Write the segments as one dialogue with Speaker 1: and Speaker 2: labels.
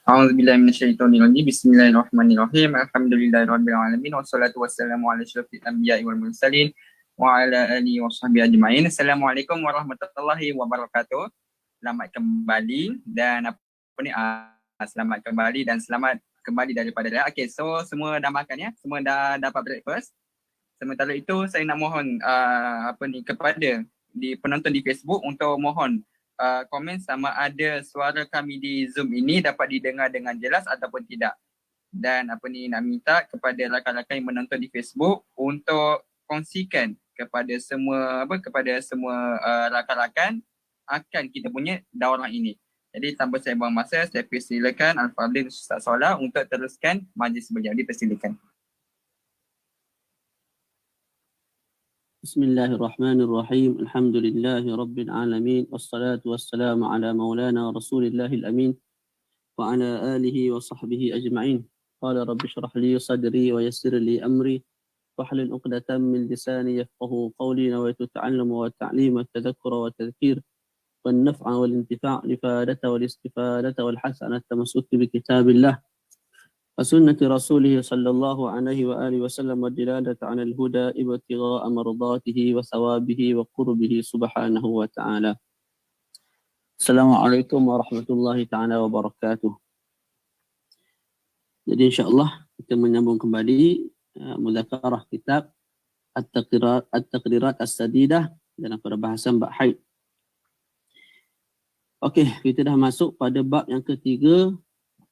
Speaker 1: A'udzubillahi minasyaitonir rajim. Bismillahirrahmanirrahim. Alhamdulillahirabbil alamin wassalatu wassalamu ala asyrofil anbiya'i wal mursalin wa ala alihi washabbihi ajmain. Assalamualaikum warahmatullahi wabarakatuh. Selamat kembali dan selamat kembali dan selamat kembali daripada dia. Okey, so semua dah makan ya? Semua dah dapat breakfast. Sementara itu saya nak mohon kepada penonton di Facebook untuk mohon komen sama ada suara kami di Zoom ini dapat didengar dengan jelas ataupun tidak. Dan nak minta kepada rakan-rakan yang menonton di Facebook untuk kongsikan kepada semua rakan-rakan akan kita punya daurah ini. Jadi tanpa saya buang masa, saya persilakan Al-Fadhil Ustaz Solah untuk teruskan majlis beliau. Dipersilakan.
Speaker 2: Bismillahirrahmanirrahim. Alhamdulillahi rabbil alamin. Wassalatu wassalamu ala maulana Rasulillahil amin wa ala alihi wa sahbihi ajma'in. Qala rabbi shrah li sadri wa yassir li amri wahlul 'uqdatam min lisani yafqahu qawli. Nawaitu ta'alluma wa ta'lima tadhakkura wa tadhkir wan naf'a wal intifa' lifadata wal istifadata wal hasanata tamassuki bi kitabillah وسنة رسوله صلى الله عليه وآله وسلم والدلالة على الهدى ابتغاء مرضاته وثوابه وقربه سبحانه وتعالى. Assalamualaikum warahmatullahi ta'ala wabarakatuh. Jadi insyaAllah kita menyambung kembali mudzakarah kitab At-Taqrirat As-Sadidah dalam perbahasan bab haid. Okey, kita dah masuk pada bab yang ketiga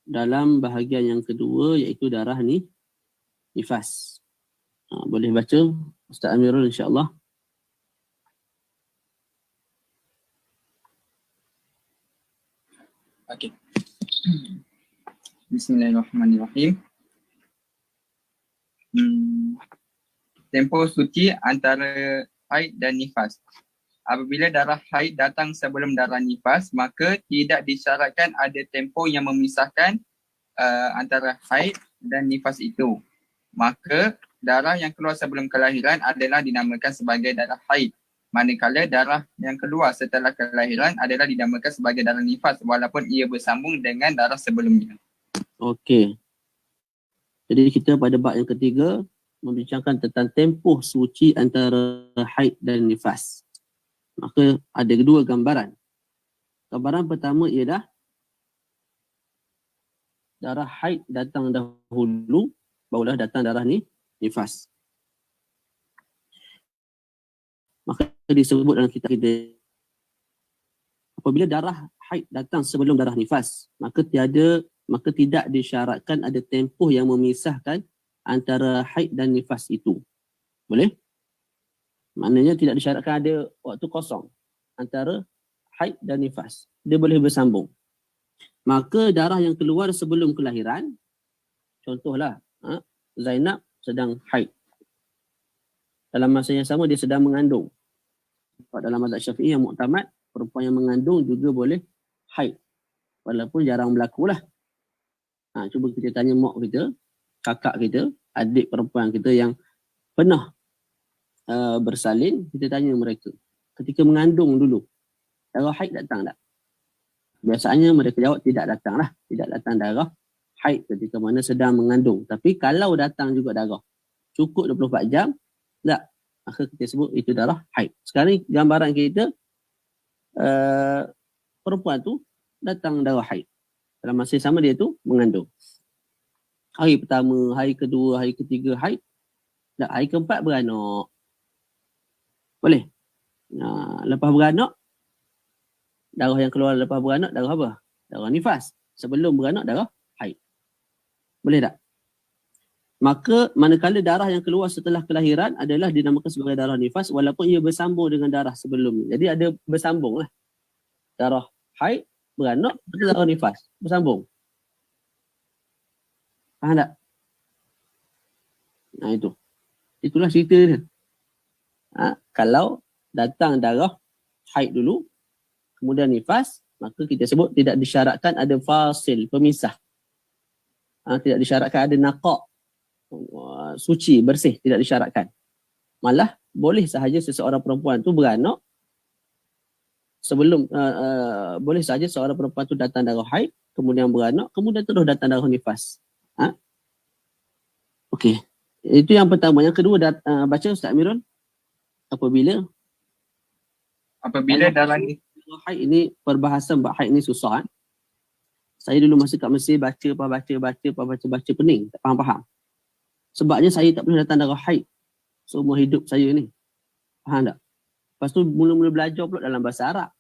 Speaker 2: dalam bahagian yang kedua, iaitu darah nifas. Boleh baca Ustaz Amirul insya-Allah.
Speaker 1: Okey. Bismillahirrahmanirrahim. Tempoh suci antara haid dan nifas. Apabila darah haid datang sebelum darah nifas, maka tidak disyaratkan ada tempoh yang memisahkan antara haid dan nifas itu. Maka darah yang keluar sebelum kelahiran adalah dinamakan sebagai darah haid. Manakala darah yang keluar setelah kelahiran adalah dinamakan sebagai darah nifas walaupun ia bersambung dengan darah sebelumnya.
Speaker 2: Okey. Jadi kita pada bab yang ketiga membincangkan tentang tempoh suci antara haid dan nifas. Maka ada dua gambaran. Gambaran pertama ialah darah haid datang dahulu, barulah datang darah nifas. Maka disebut dalam kitab kita, apabila darah haid datang sebelum darah nifas, maka tidak disyaratkan ada tempoh yang memisahkan antara haid dan nifas itu. Boleh? Maknanya tidak disyaratkan ada waktu kosong antara haid dan nifas. Dia boleh bersambung. Maka darah yang keluar sebelum kelahiran, contohlah Zainab sedang haid. Dalam masa yang sama dia sedang mengandung. Dalam mazhab Syafi'i yang muktamad, perempuan yang mengandung juga boleh haid. Walaupun jarang berlaku lah. Cuba kita tanya mak kita, kakak kita, adik perempuan kita yang pernah bersalin, kita tanya mereka ketika mengandung dulu darah haid datang tak? Biasanya mereka jawab tidak datang darah haid ketika mana sedang mengandung. Tapi kalau datang juga darah cukup 24 jam tak, maka kita sebut itu darah haid. Sekarang gambaran kita perempuan tu datang darah haid dalam masa sama dia tu mengandung. Hari pertama, hari kedua, hari ketiga haid, tak, hari keempat beranak. Boleh. Lepas beranak, darah yang keluar lepas beranak, darah apa? Darah nifas. Sebelum beranak, darah haid. Boleh tak? Maka manakala darah yang keluar setelah kelahiran adalah dinamakan sebagai darah nifas walaupun ia bersambung dengan darah sebelumnya. Jadi ada bersambung lah. Darah haid, beranak, darah nifas. Bersambung. Faham tak? Nah itu. Itulah cerita dia. Kalau datang darah haid dulu, kemudian nifas, maka kita sebut tidak disyaratkan ada fasil, pemisah. Tidak disyaratkan ada naqaq, suci, bersih, tidak disyaratkan. Malah boleh sahaja seseorang perempuan tu beranak sebelum boleh saja seorang perempuan tu datang darah haid, kemudian beranak, kemudian terus datang darah nifas. Okey. Itu yang pertama. Yang kedua baca Ustaz Amirul. Apabila
Speaker 1: darah
Speaker 2: haid ini, perbahasan bab haid ni susah. Saya dulu masa kat Mesir baca pening, tak faham-faham. Sebabnya saya tak pernah datang darah haid seumur hidup saya ni. Faham tak? Lepas tu mula-mula belajar pula dalam bahasa Arab.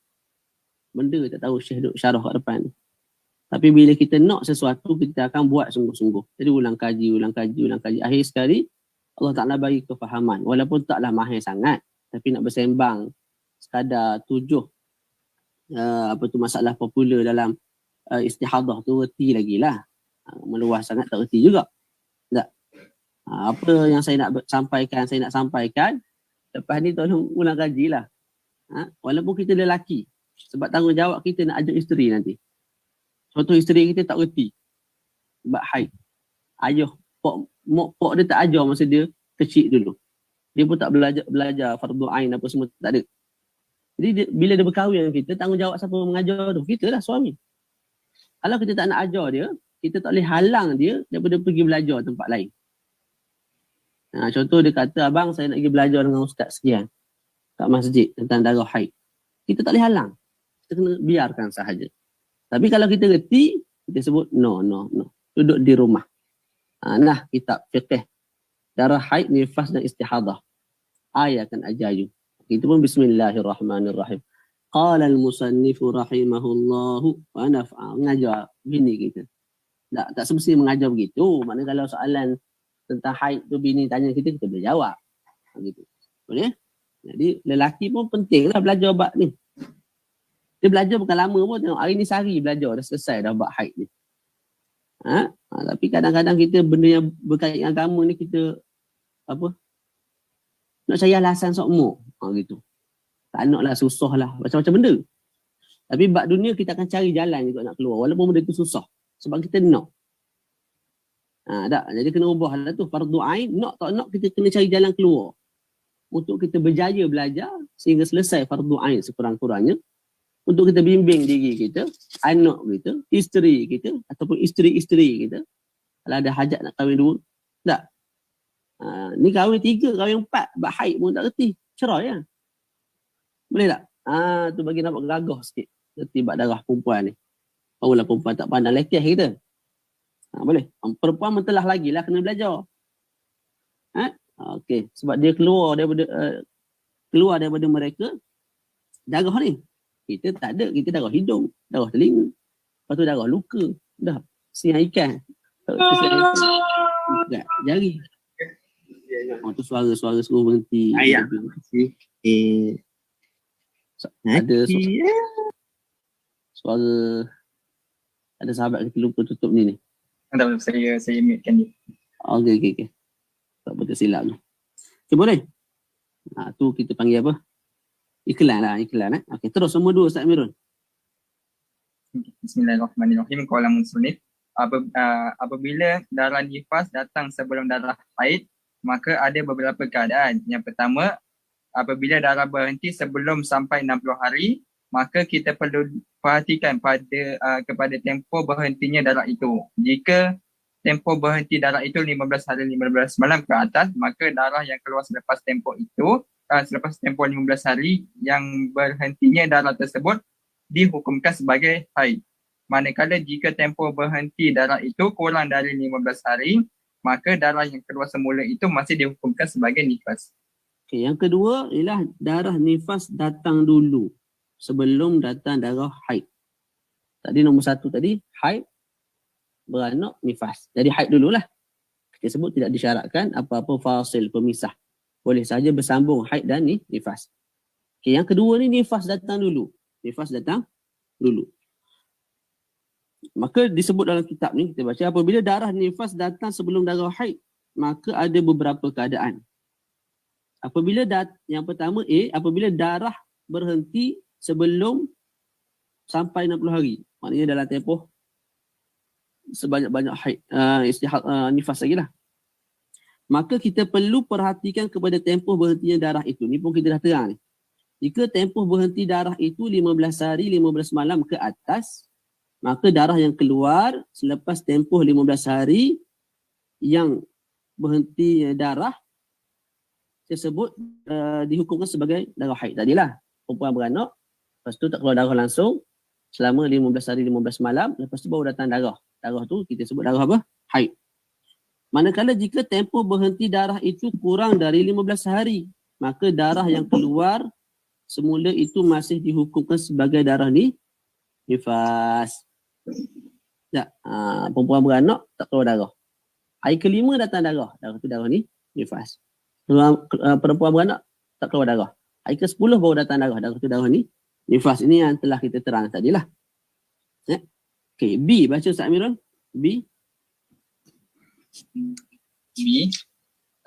Speaker 2: Benda tak tahu Syekh duk syarah kat depan ni. Tapi bila kita nak sesuatu, kita akan buat sungguh-sungguh. Jadi ulang kaji. Akhir sekali Allah Ta'ala bagi kefahaman. Walaupun taklah mahir sangat, tapi nak bersembang sekadar 7 masalah popular dalam istihadah tu reti lagi lah. Meluas sangat tak reti juga. Tak. Apa yang saya nak sampaikan, lepas ni tolong ulang kaji lah. Walaupun kita lelaki, sebab tanggungjawab kita nak ajak isteri nanti. Contoh isteri kita tak reti sebab haid. Ayah, pok dia tak ajar masa dia kecil dulu. Dia pun tak belajar fardu ain apa semua, tak ada. Jadi bila dia berkahwin dengan kita, tanggungjawab siapa mengajar tu? Kita lah, suami. Kalau kita tak nak ajar dia, kita tak boleh halang dia daripada pergi belajar tempat lain. Contoh dia kata, abang saya nak pergi belajar dengan ustaz sekian kat masjid tentang darah haid. Kita tak boleh halang. Kita kena biarkan sahaja. Tapi kalau kita reti, kita sebut no. Duduk di rumah. Nah, kitab fiqh darah haid, nifas dan istihadah. Ayat akan ajayu. Itu pun bismillahirrahmanirrahim. Qala al-musannifu rahimahullahu wa naf'a. Mengajar bini kita. Tak semestinya mengajar begitu. Maknanya kalau soalan tentang haid tu bini tanya kita boleh jawab. Gitu. Boleh? Jadi lelaki pun pentinglah belajar bab ni. Dia belajar bukan lama pun, tengok hari ni sehari belajar dah selesai dah bab haid ni. Tapi kadang-kadang kita benda yang berkaitan dengan agama ni kita nak cari alasan sokmo. Gitu. Tak naklah, susah lah, macam-macam benda. Tapi bab dunia kita akan cari jalan juga nak keluar walaupun benda tu susah. Sebab kita nak. Jadi kena ubah lah tu. Fardu ain, nak tak nak kita kena cari jalan keluar. Untuk kita berjaya belajar sehingga selesai fardu ain sekurang-kurangnya. Untuk kita bimbing diri kita, anak kita, isteri kita ataupun isteri-isteri kita. Kalau ada hajat nak kahwin 2, tak. Ni kahwin 3, kahwin 4, bab haid pun tak reti. Cerai ya. Boleh tak? Tu bagi nampak gagah sikit. Reti bab darah perempuan ni. Barulah perempuan tak pandang lekeh kita. Boleh. Perempuan mentelah lagi lah kena belajar. Okey. Sebab dia keluar daripada mereka darah ni. Kita tak ada. Kita darah hidung, darah telinga. Lepas tu darah luka. Dah. Siang ikan. Tak. Jari. Tu suara suruh berhenti.
Speaker 1: Ayah.
Speaker 2: Ada suara. Ada sahabat kita lupa tutup ni.
Speaker 1: Tak apa, saya mute-kan dia.
Speaker 2: Okey. Tak apa tersilap tu. Okay, boleh? Tu kita panggil apa? Iklan. Okey, terus nombor 2 Ustaz Amirul.
Speaker 1: Bismillahirrahmanirrahim. Qala musannif, apabila darah nifas datang sebelum darah haid, maka ada beberapa keadaan. Yang pertama, apabila darah berhenti sebelum sampai 60 hari, maka kita perlu perhatikan kepada tempoh berhentinya darah itu. Jika tempoh berhenti darah itu 15 hari 15 malam ke atas, maka darah yang keluar selepas tempoh 15 hari yang berhentinya darah tersebut dihukumkan sebagai haid. Manakala jika tempoh berhenti darah itu kurang dari 15 hari, maka darah yang keluar semula itu masih dihukumkan sebagai nifas.
Speaker 2: Okay, yang kedua ialah darah nifas datang dulu sebelum datang darah haid. Tadi nombor 1 tadi, haid, beranak, nifas. Jadi haid dululah. Kita sebut tidak disyaratkan apa-apa fasil, pemisah. Boleh saja bersambung haid dan nifas. Okay, yang kedua ni nifas datang dulu. Maka disebut dalam kitab ni, kita baca, apabila darah nifas datang sebelum darah haid, maka ada beberapa keadaan. Yang pertama apabila darah berhenti sebelum sampai 60 hari. Maknanya dalam tempoh sebanyak-banyak haid, nifas lagi lah. Maka kita perlu perhatikan kepada tempoh berhentinya darah itu. Ni pun kita dah terang ni. Jika tempoh berhenti darah itu 15 hari, 15 malam ke atas, maka darah yang keluar selepas tempoh 15 hari yang berhenti darah tersebut dihukumkan sebagai darah haid. Tadilah perempuan beranak, lepas tu tak keluar darah langsung selama 15 hari, 15 malam, lepas tu baru datang darah. Darah tu kita sebut darah apa? Haid. Manakala jika tempoh berhenti darah itu kurang dari 15 hari, maka darah yang keluar semula itu masih dihukumkan sebagai darah nifas. Tak, perempuan beranak tak keluar darah. Hari kelima datang darah. Darah tu darah nifas. Perempuan beranak tak keluar darah. Hari ke-10 baru datang darah. Darah tu darah nifas. Ini yang telah kita terang tadilah. Okay, B. Baca Ustaz Amirul. B.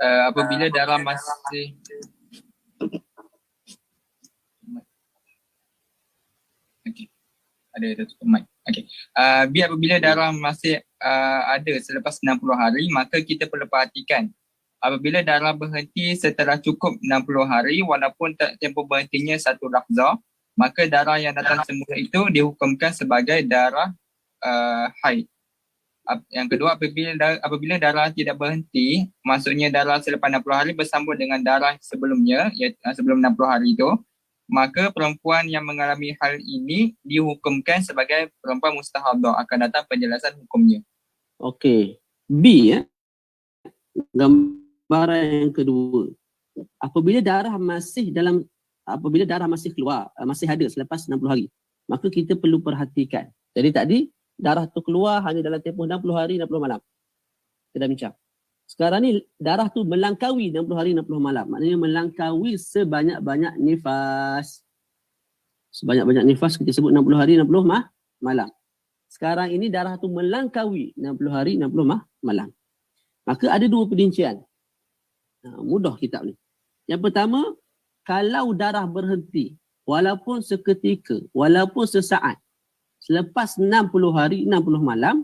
Speaker 1: Apabila darah masih ada tutup mic. Okey. Apabila darah masih ada selepas 60 hari, maka kita perlu perhatikan apabila darah berhenti setelah cukup 60 hari walaupun tempoh berhentinya satu lahzah, maka darah yang datang semula itu dihukumkan sebagai darah haid. Yang kedua, apabila darah tidak berhenti, maksudnya darah selepas 60 hari bersambung dengan darah sebelumnya, iaitu sebelum 60 hari itu, maka perempuan yang mengalami hal ini dihukumkan sebagai perempuan mustahadah. Akan datang penjelasan hukumnya.
Speaker 2: Okey. B gambaran yang kedua. Apabila darah masih keluar, masih ada selepas 60 hari, maka kita perlu perhatikan. Jadi tadi darah tu keluar hanya dalam tempoh 60 hari, 60 malam. Kita dah bincang. Sekarang ni darah tu melangkaui 60 hari, 60 malam. Maknanya melangkaui sebanyak-banyak nifas. Sebanyak-banyak nifas kita sebut 60 hari, 60 malam. Sekarang ini darah tu melangkaui 60 hari, 60 malam. Maka ada dua perincian. Mudah kitab ni. Yang pertama, kalau darah berhenti walaupun seketika, walaupun sesaat, selepas 60 hari, 60 malam,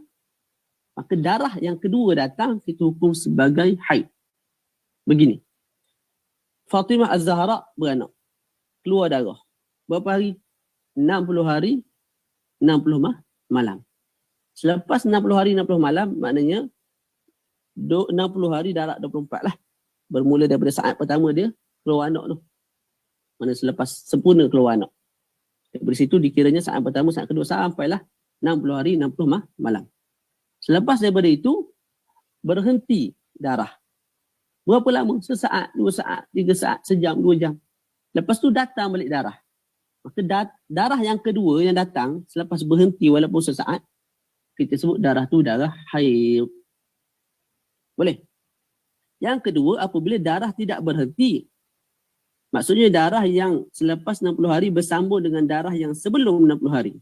Speaker 2: maka darah yang kedua datang, kita hukum sebagai haid. Begini. Fatimah Az-Zahra beranak. Keluar darah. Berapa hari? 60 hari, 60 malam. Selepas 60 hari, 60 malam, maknanya 60 hari darah 24 lah. Bermula daripada saat pertama dia keluar anak tu. Mana selepas sempurna keluar anak. Dari situ dikiranya saat pertama, saat kedua, sampailah 60 hari, 60 malam. Selepas daripada itu, berhenti darah. Berapa lama? Sesaat, 2 saat, 3 saat, sejam, 2 jam. Lepas tu datang balik darah. Maka darah yang kedua yang datang, selepas berhenti walaupun sesaat, kita sebut darah tu darah haid. Boleh? Yang kedua, apabila darah tidak berhenti, maksudnya darah yang selepas 60 hari bersambung dengan darah yang sebelum 60 hari.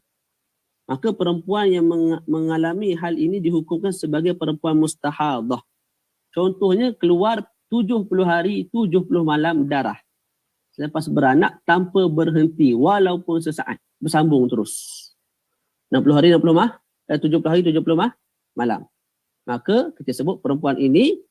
Speaker 2: Maka perempuan yang mengalami hal ini dihukumkan sebagai perempuan mustahadah. Contohnya keluar 70 hari, 70 malam darah. Selepas beranak tanpa berhenti walaupun sesaat. Bersambung terus. 60 hari, 70 hari, 70 malam. Maka kita sebut perempuan ini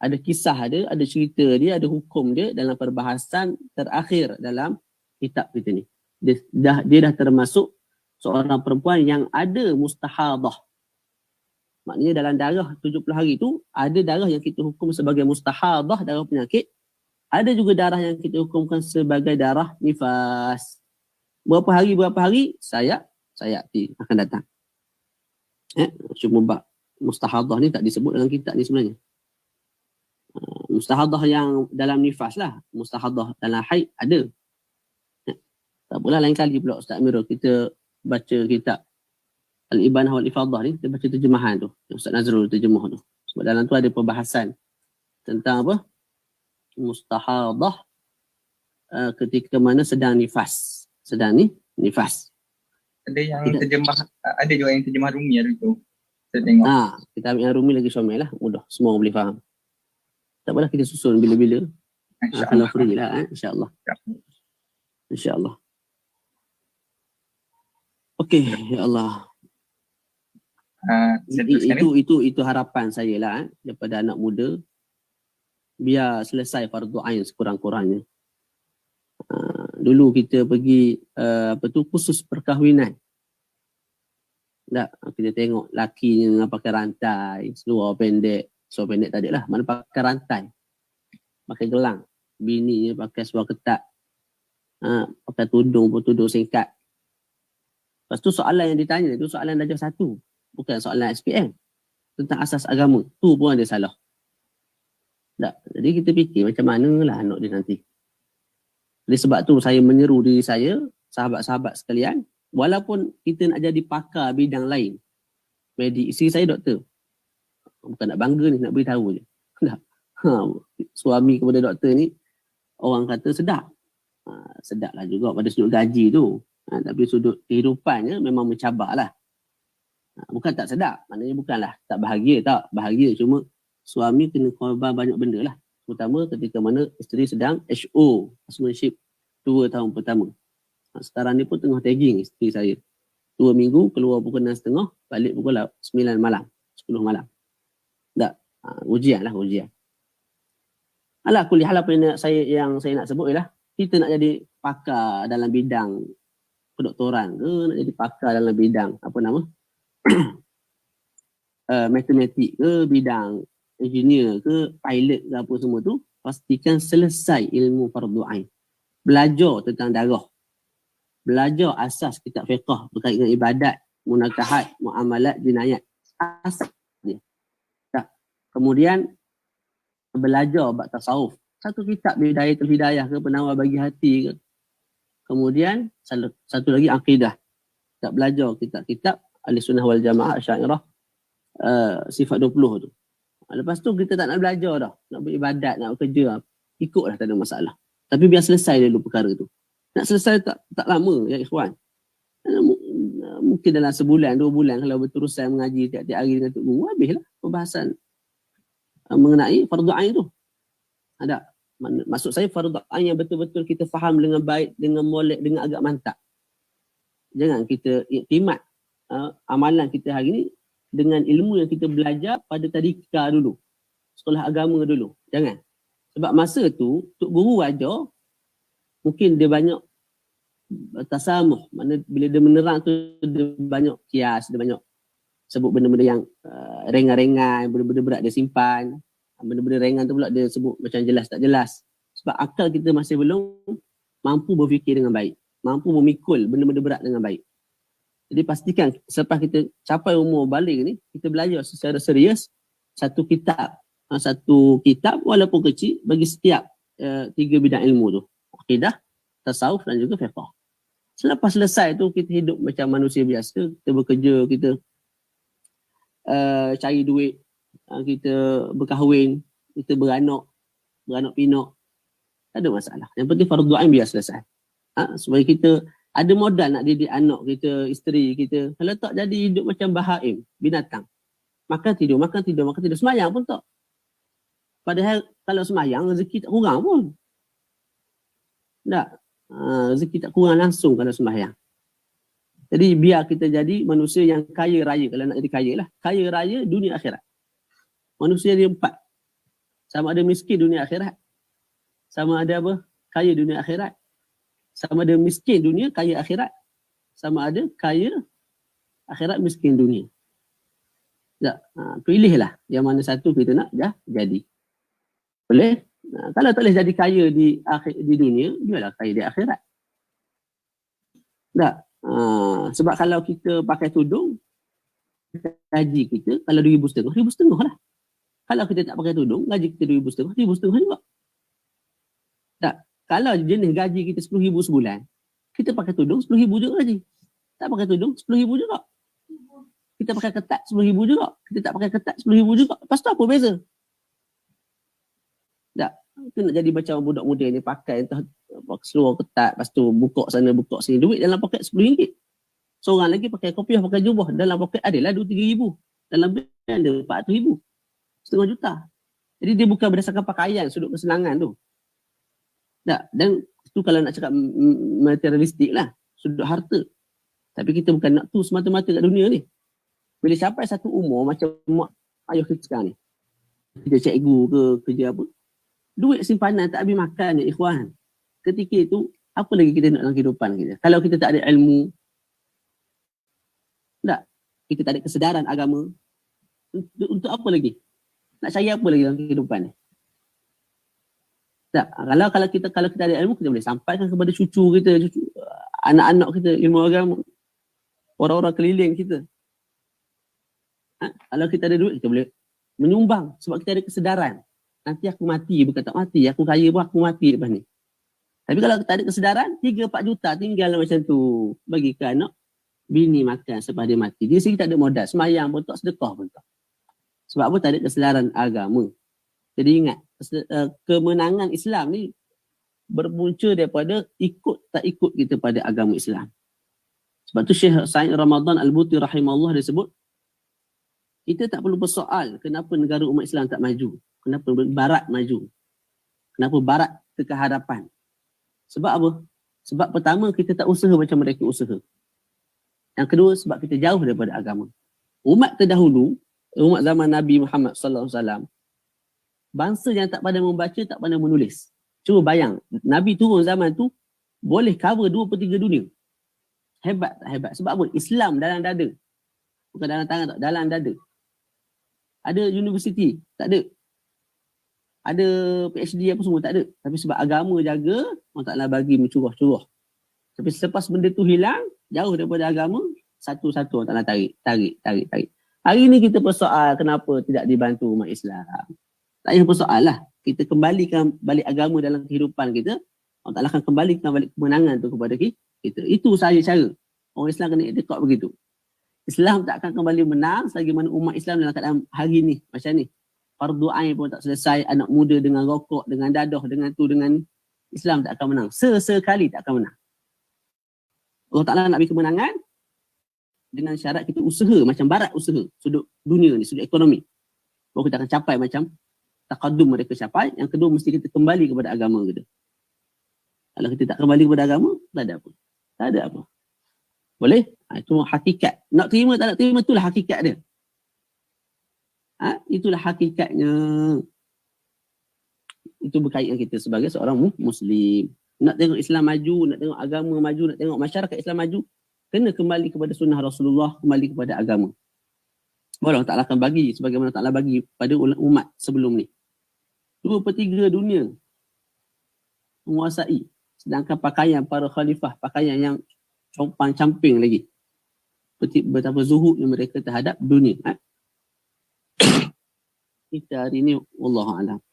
Speaker 2: ada kisah dia, ada cerita dia, ada hukum dia dalam perbahasan terakhir dalam kitab kita ni. Dia dah termasuk seorang perempuan yang ada mustahadah. Maknanya dalam darah 70 hari tu, ada darah yang kita hukum sebagai mustahadah, darah penyakit. Ada juga darah yang kita hukumkan sebagai darah nifas. Berapa hari, saya akan datang. Cuma bab mustahadah ni tak disebut dalam kitab ni sebenarnya. Mustahadah yang dalam nifas lah. Mustahadah dalam haid ada. Tak apalah, lain kali pula Ustaz Amirul kita baca kitab Al-Ibanah wal-Ifadah ni, kita baca terjemahan tu. Ustaz Nazrul terjemah tu. Sebab dalam tu ada perbahasan tentang apa? Mustahadah ketika mana sedang nifas. Sedang nifas.
Speaker 1: Ada yang
Speaker 2: Tidak.
Speaker 1: terjemah, ada juga yang terjemah Rumi hari tu. Saya tengok.
Speaker 2: Kita ambil yang Rumi lagi Syamil lah. Mudah. Semua orang boleh faham. Tak apalah kita susun bila-bila. Kalau
Speaker 1: InsyaAllah.
Speaker 2: free lah. InsyaAllah. InsyaAllah. Okey. Ya Allah.
Speaker 1: Saya teruskan ni.
Speaker 2: Itu harapan saya lah daripada anak muda. Biar selesai fardu ain sekurang-kurangnya. Dulu kita pergi khusus perkahwinan. Tak, kita tengok lakinya pakai rantai, seluar pendek tak ada lah, mana pakai rantai, pakai gelang. Bininya pakai seluar ketat, pakai tudung singkat. Lepas tu soalan yang ditanya tu soalan darjah 1, bukan soalan SPM tentang asas agama. Tu pun ada salah. Tak, jadi kita fikir macam manalah anak dia nanti. Jadi sebab tu saya menyeru diri saya, sahabat-sahabat sekalian, walaupun kita nak jadi pakar bidang lain, medik, isteri saya doktor, bukan nak bangga ni, nak beritahu je. Suami kepada doktor ni, orang kata sedap. Sedap lah juga pada sudut gaji tu. Tapi sudut kehidupannya memang mencabar lah. Bukan tak sedap, maknanya bukanlah tak bahagia, tak. Bahagia, cuma suami kena korban banyak benda lah. Terutama ketika mana isteri sedang HO, housemanship 2 tahun pertama. Sekarang ni pun tengah tagging isteri saya. 2 minggu, keluar pukul 6.30, balik pukul 9 malam, 10 malam. Tak, ujian lah, ujian. Alah, kuliah apa yang saya nak sebut ialah, kita nak jadi pakar dalam bidang kedoktoran ke, nak jadi pakar dalam bidang, matematik ke, bidang engineer ke, pilot ke, apa semua tu, pastikan selesai ilmu fardu ain. Belajar tentang darah. Belajar asas kitab fiqh berkaitan dengan ibadat, munakahat, muamalat, jinayat. Asas dia. Tak. Kemudian belajar bab tasawuf. Satu kitab Bidayatul Hidayah ke, Penawar Bagi Hati ke. Kemudian satu lagi akidah. Tak belajar kitab-kitab Ahlussunnah wal Jamaah, Asy'ariyah, sifat 20 tu. Lepas tu kita tak nak belajar dah, nak beribadat, nak bekerja, ikutlah, tak ada masalah. Tapi biar selesai dulu perkara tu. Nak selesai tak lama ya ikhwan. Mungkin dalam sebulan, 2 bulan kalau berterusan mengaji tiap-tiap hari dengan Tok Guru, habislah pembahasan mengenai fardu ain tu. Ada. Maksud saya fardu ain yang betul-betul kita faham dengan baik, dengan molek, dengan agak mantap. Jangan kita iktimat amalan kita hari ni dengan ilmu yang kita belajar pada tadika dulu. Sekolah agama dulu. Jangan. Sebab masa tu, Tok Guru ajar, mungkin dia banyak tasamuh. Mana bila dia menerang tu, dia banyak kias, dia banyak sebut benda-benda yang ringan-ringan, benda-benda berat dia simpan. Benda-benda ringan tu pula dia sebut macam jelas tak jelas. Sebab akal kita masih belum mampu berfikir dengan baik. Mampu memikul benda-benda berat dengan baik. Jadi pastikan selepas kita capai umur balik ni, kita belajar secara serius satu kitab walaupun kecil bagi setiap 3 bidang ilmu tu. Akidah, tasawuf dan juga fiqh. Selepas selesai tu kita hidup macam manusia biasa, kita bekerja, kita cari duit, kita berkahwin, kita beranak pinak. Tak ada masalah. Yang penting fardu ain biar selesai. Supaya kita ada modal nak didik anak kita, isteri kita. Kalau tak jadi hidup macam bahaim, binatang. Makan tidur, semayang pun tak. Padahal kalau semayang rezeki tak kurang pun. Tak. Rezeki tak kurang langsung kalau sembahyang. Jadi biar kita jadi manusia yang kaya raya. Kalau nak jadi kaya lah. Kaya raya dunia akhirat. Manusia dia 4. Sama ada miskin dunia akhirat. Sama ada apa? Kaya dunia akhirat. Sama ada miskin dunia, kaya akhirat. Sama ada kaya akhirat, miskin dunia. Tak. Pilihlah yang mana satu kita nak jadi. Boleh? Kalau tak boleh jadi kaya di dunia, biarlah kaya di akhirat. Tak. Sebab kalau kita pakai tudung, gaji kita kalau RM2,500 lah. Kalau kita tak pakai tudung, gaji kita RM2,500 juga. Tak. Kalau jenis gaji kita RM10,000 sebulan, kita pakai tudung RM10,000 juga gaji. Tak pakai tudung RM10,000 juga. Kita pakai ketat RM10,000 juga. Kita tak pakai ketat RM10,000 juga. Lepas tu apa beza? Tak. Itu nak jadi macam budak muda ni pakai entah seluar ketat, lepas tu buka sana buka sini, duit dalam poket RM10. Seorang lagi pakai kopiah, pakai jubah. Dalam poket adalah 2-3 ribu. Dalam bank ada 400 ribu. Setengah juta. Jadi dia bukan berdasarkan pakaian, sudut kesenangan tu. Tak. Dan tu kalau nak cakap materialistik lah. Sudut harta. Tapi kita bukan nak tu semata-mata kat dunia ni. Bila sampai satu umur macam mak ayah kita sekarang ni. Kerja cikgu ke, kerja apa. Duit simpanan tak habis makan ya ikhwan. Ketika itu, apa lagi kita nak dalam kehidupan kita? Kalau kita tak ada ilmu, tak, kita tak ada kesedaran agama, untuk apa lagi? Nak cari apa lagi dalam kehidupan ni? Tak, kalau kita ada ilmu, kita boleh sampaikan kepada cucu kita, anak-anak kita, ilmu agama, orang-orang keliling kita. Kalau kita ada duit, kita boleh menyumbang sebab kita ada kesedaran. Nanti aku mati, bukan tak mati, aku kaya pun aku mati lepas ni. Tapi kalau kita ada kesedaran, 3-4 juta tinggal macam tu. Bagi ke anak, bini makan sebab dia mati. Dia sendiri tak ada modal. Semayang pun tak, sedekah pun tak. Sebab apa? Tak ada kesedaran agama. Jadi ingat, kemenangan Islam ni berpunca daripada ikut tak ikut kita pada agama Islam. Sebab tu Syekh Sa'id Ramadan Al-Buti rahimahullah dia sebut, kita tak perlu bersoal kenapa negara umat Islam tak maju. Kenapa Barat maju. Kenapa Barat ke hadapan. Sebab apa? Sebab pertama, kita tak usaha macam mereka usaha. Yang kedua, sebab kita jauh daripada agama. Umat terdahulu, umat zaman Nabi Muhammad SAW, bangsa yang tak pandai membaca, tak pandai menulis. Cuba bayang, Nabi turun zaman tu, boleh cover 2/3 dunia. Hebat tak hebat? Sebab apa? Islam dalam dada. Bukan dalam tangan tak, dalam dada. Ada universiti? Tak ada. Ada PhD apa semua? Tak ada. Tapi sebab agama jaga, Allah Ta'ala bagi mencurah-curah. Tapi selepas benda tu hilang, jauh daripada agama, satu-satu Allah Ta'ala tarik. Hari ni kita persoal kenapa tidak dibantu umat Islam. Tak payah persoal lah. Kita kembalikan balik agama dalam kehidupan kita, Allah Ta'ala akan kembalikan balik kemenangan tu kepada kita. Itu sahaja cara. Orang Islam kena etikot begitu. Islam tak akan kembali menang selagi mana umat Islam dalam keadaan hari ni, macam ni. Fardu ain pun tak selesai, anak muda dengan rokok, dengan dadah, dengan tu, dengan Islam tak akan menang. Sesekali tak akan menang. Allah Ta'ala nak bagi kemenangan dengan syarat kita usaha, macam Barat usaha, sudut dunia ni, sudut ekonomi. Baru kita akan capai macam taqaddum mereka capai. Yang kedua, mesti kita kembali kepada agama kita. Kalau kita tak kembali kepada agama, tak ada apa. Tak ada apa. Boleh? Itu hakikat. Nak terima tak nak terima, itulah hakikat dia. Itulah hakikatnya. Itu berkaitan kita sebagai seorang Muslim. Nak tengok Islam maju, nak tengok agama maju, nak tengok masyarakat Islam maju, kena kembali kepada sunnah Rasulullah, kembali kepada agama. Allah Ta'ala akan bagi sebagaimana Allah Ta'ala bagi pada umat sebelum ni. 2/3 dunia menguasai. Sedangkan pakaian para khalifah, pakaian yang compang-camping lagi. Betapa zuhudnya mereka terhadap dunia. Kita hari ni, Wallahu'alam.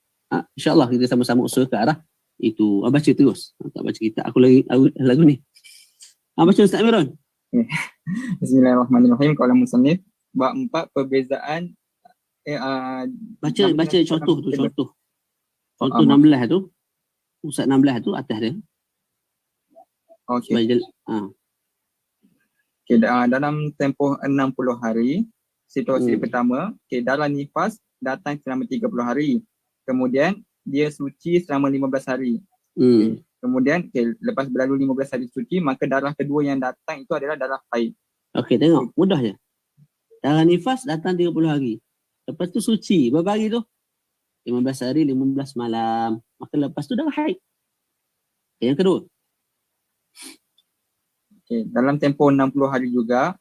Speaker 2: InsyaAllah kita sama-sama usaha ke arah itu. Baca terus. Tak baca kita. Aku lagi lagu ni. Baca Ustaz Miron.
Speaker 1: Bismillahirrahmanirrahim. Qala musannif bab 4 perbezaan
Speaker 2: baca contoh tu, contoh 16 tu. Ustaz 16 tu atas dia.
Speaker 1: Okey. Dalam tempoh 60 hari, situasi pertama, darah nifas datang selama 30 hari. Kemudian dia suci selama 15 hari. Kemudian lepas berlalu 15 hari suci, maka darah kedua yang datang itu adalah darah haid.
Speaker 2: Okey, tengok. Mudah je. Darah nifas datang 30 hari. Lepas tu suci. Berapa hari tu? 15 hari, 15 malam. Maka lepas tu darah haid. Yang kedua.
Speaker 1: Dalam tempoh 60 hari juga,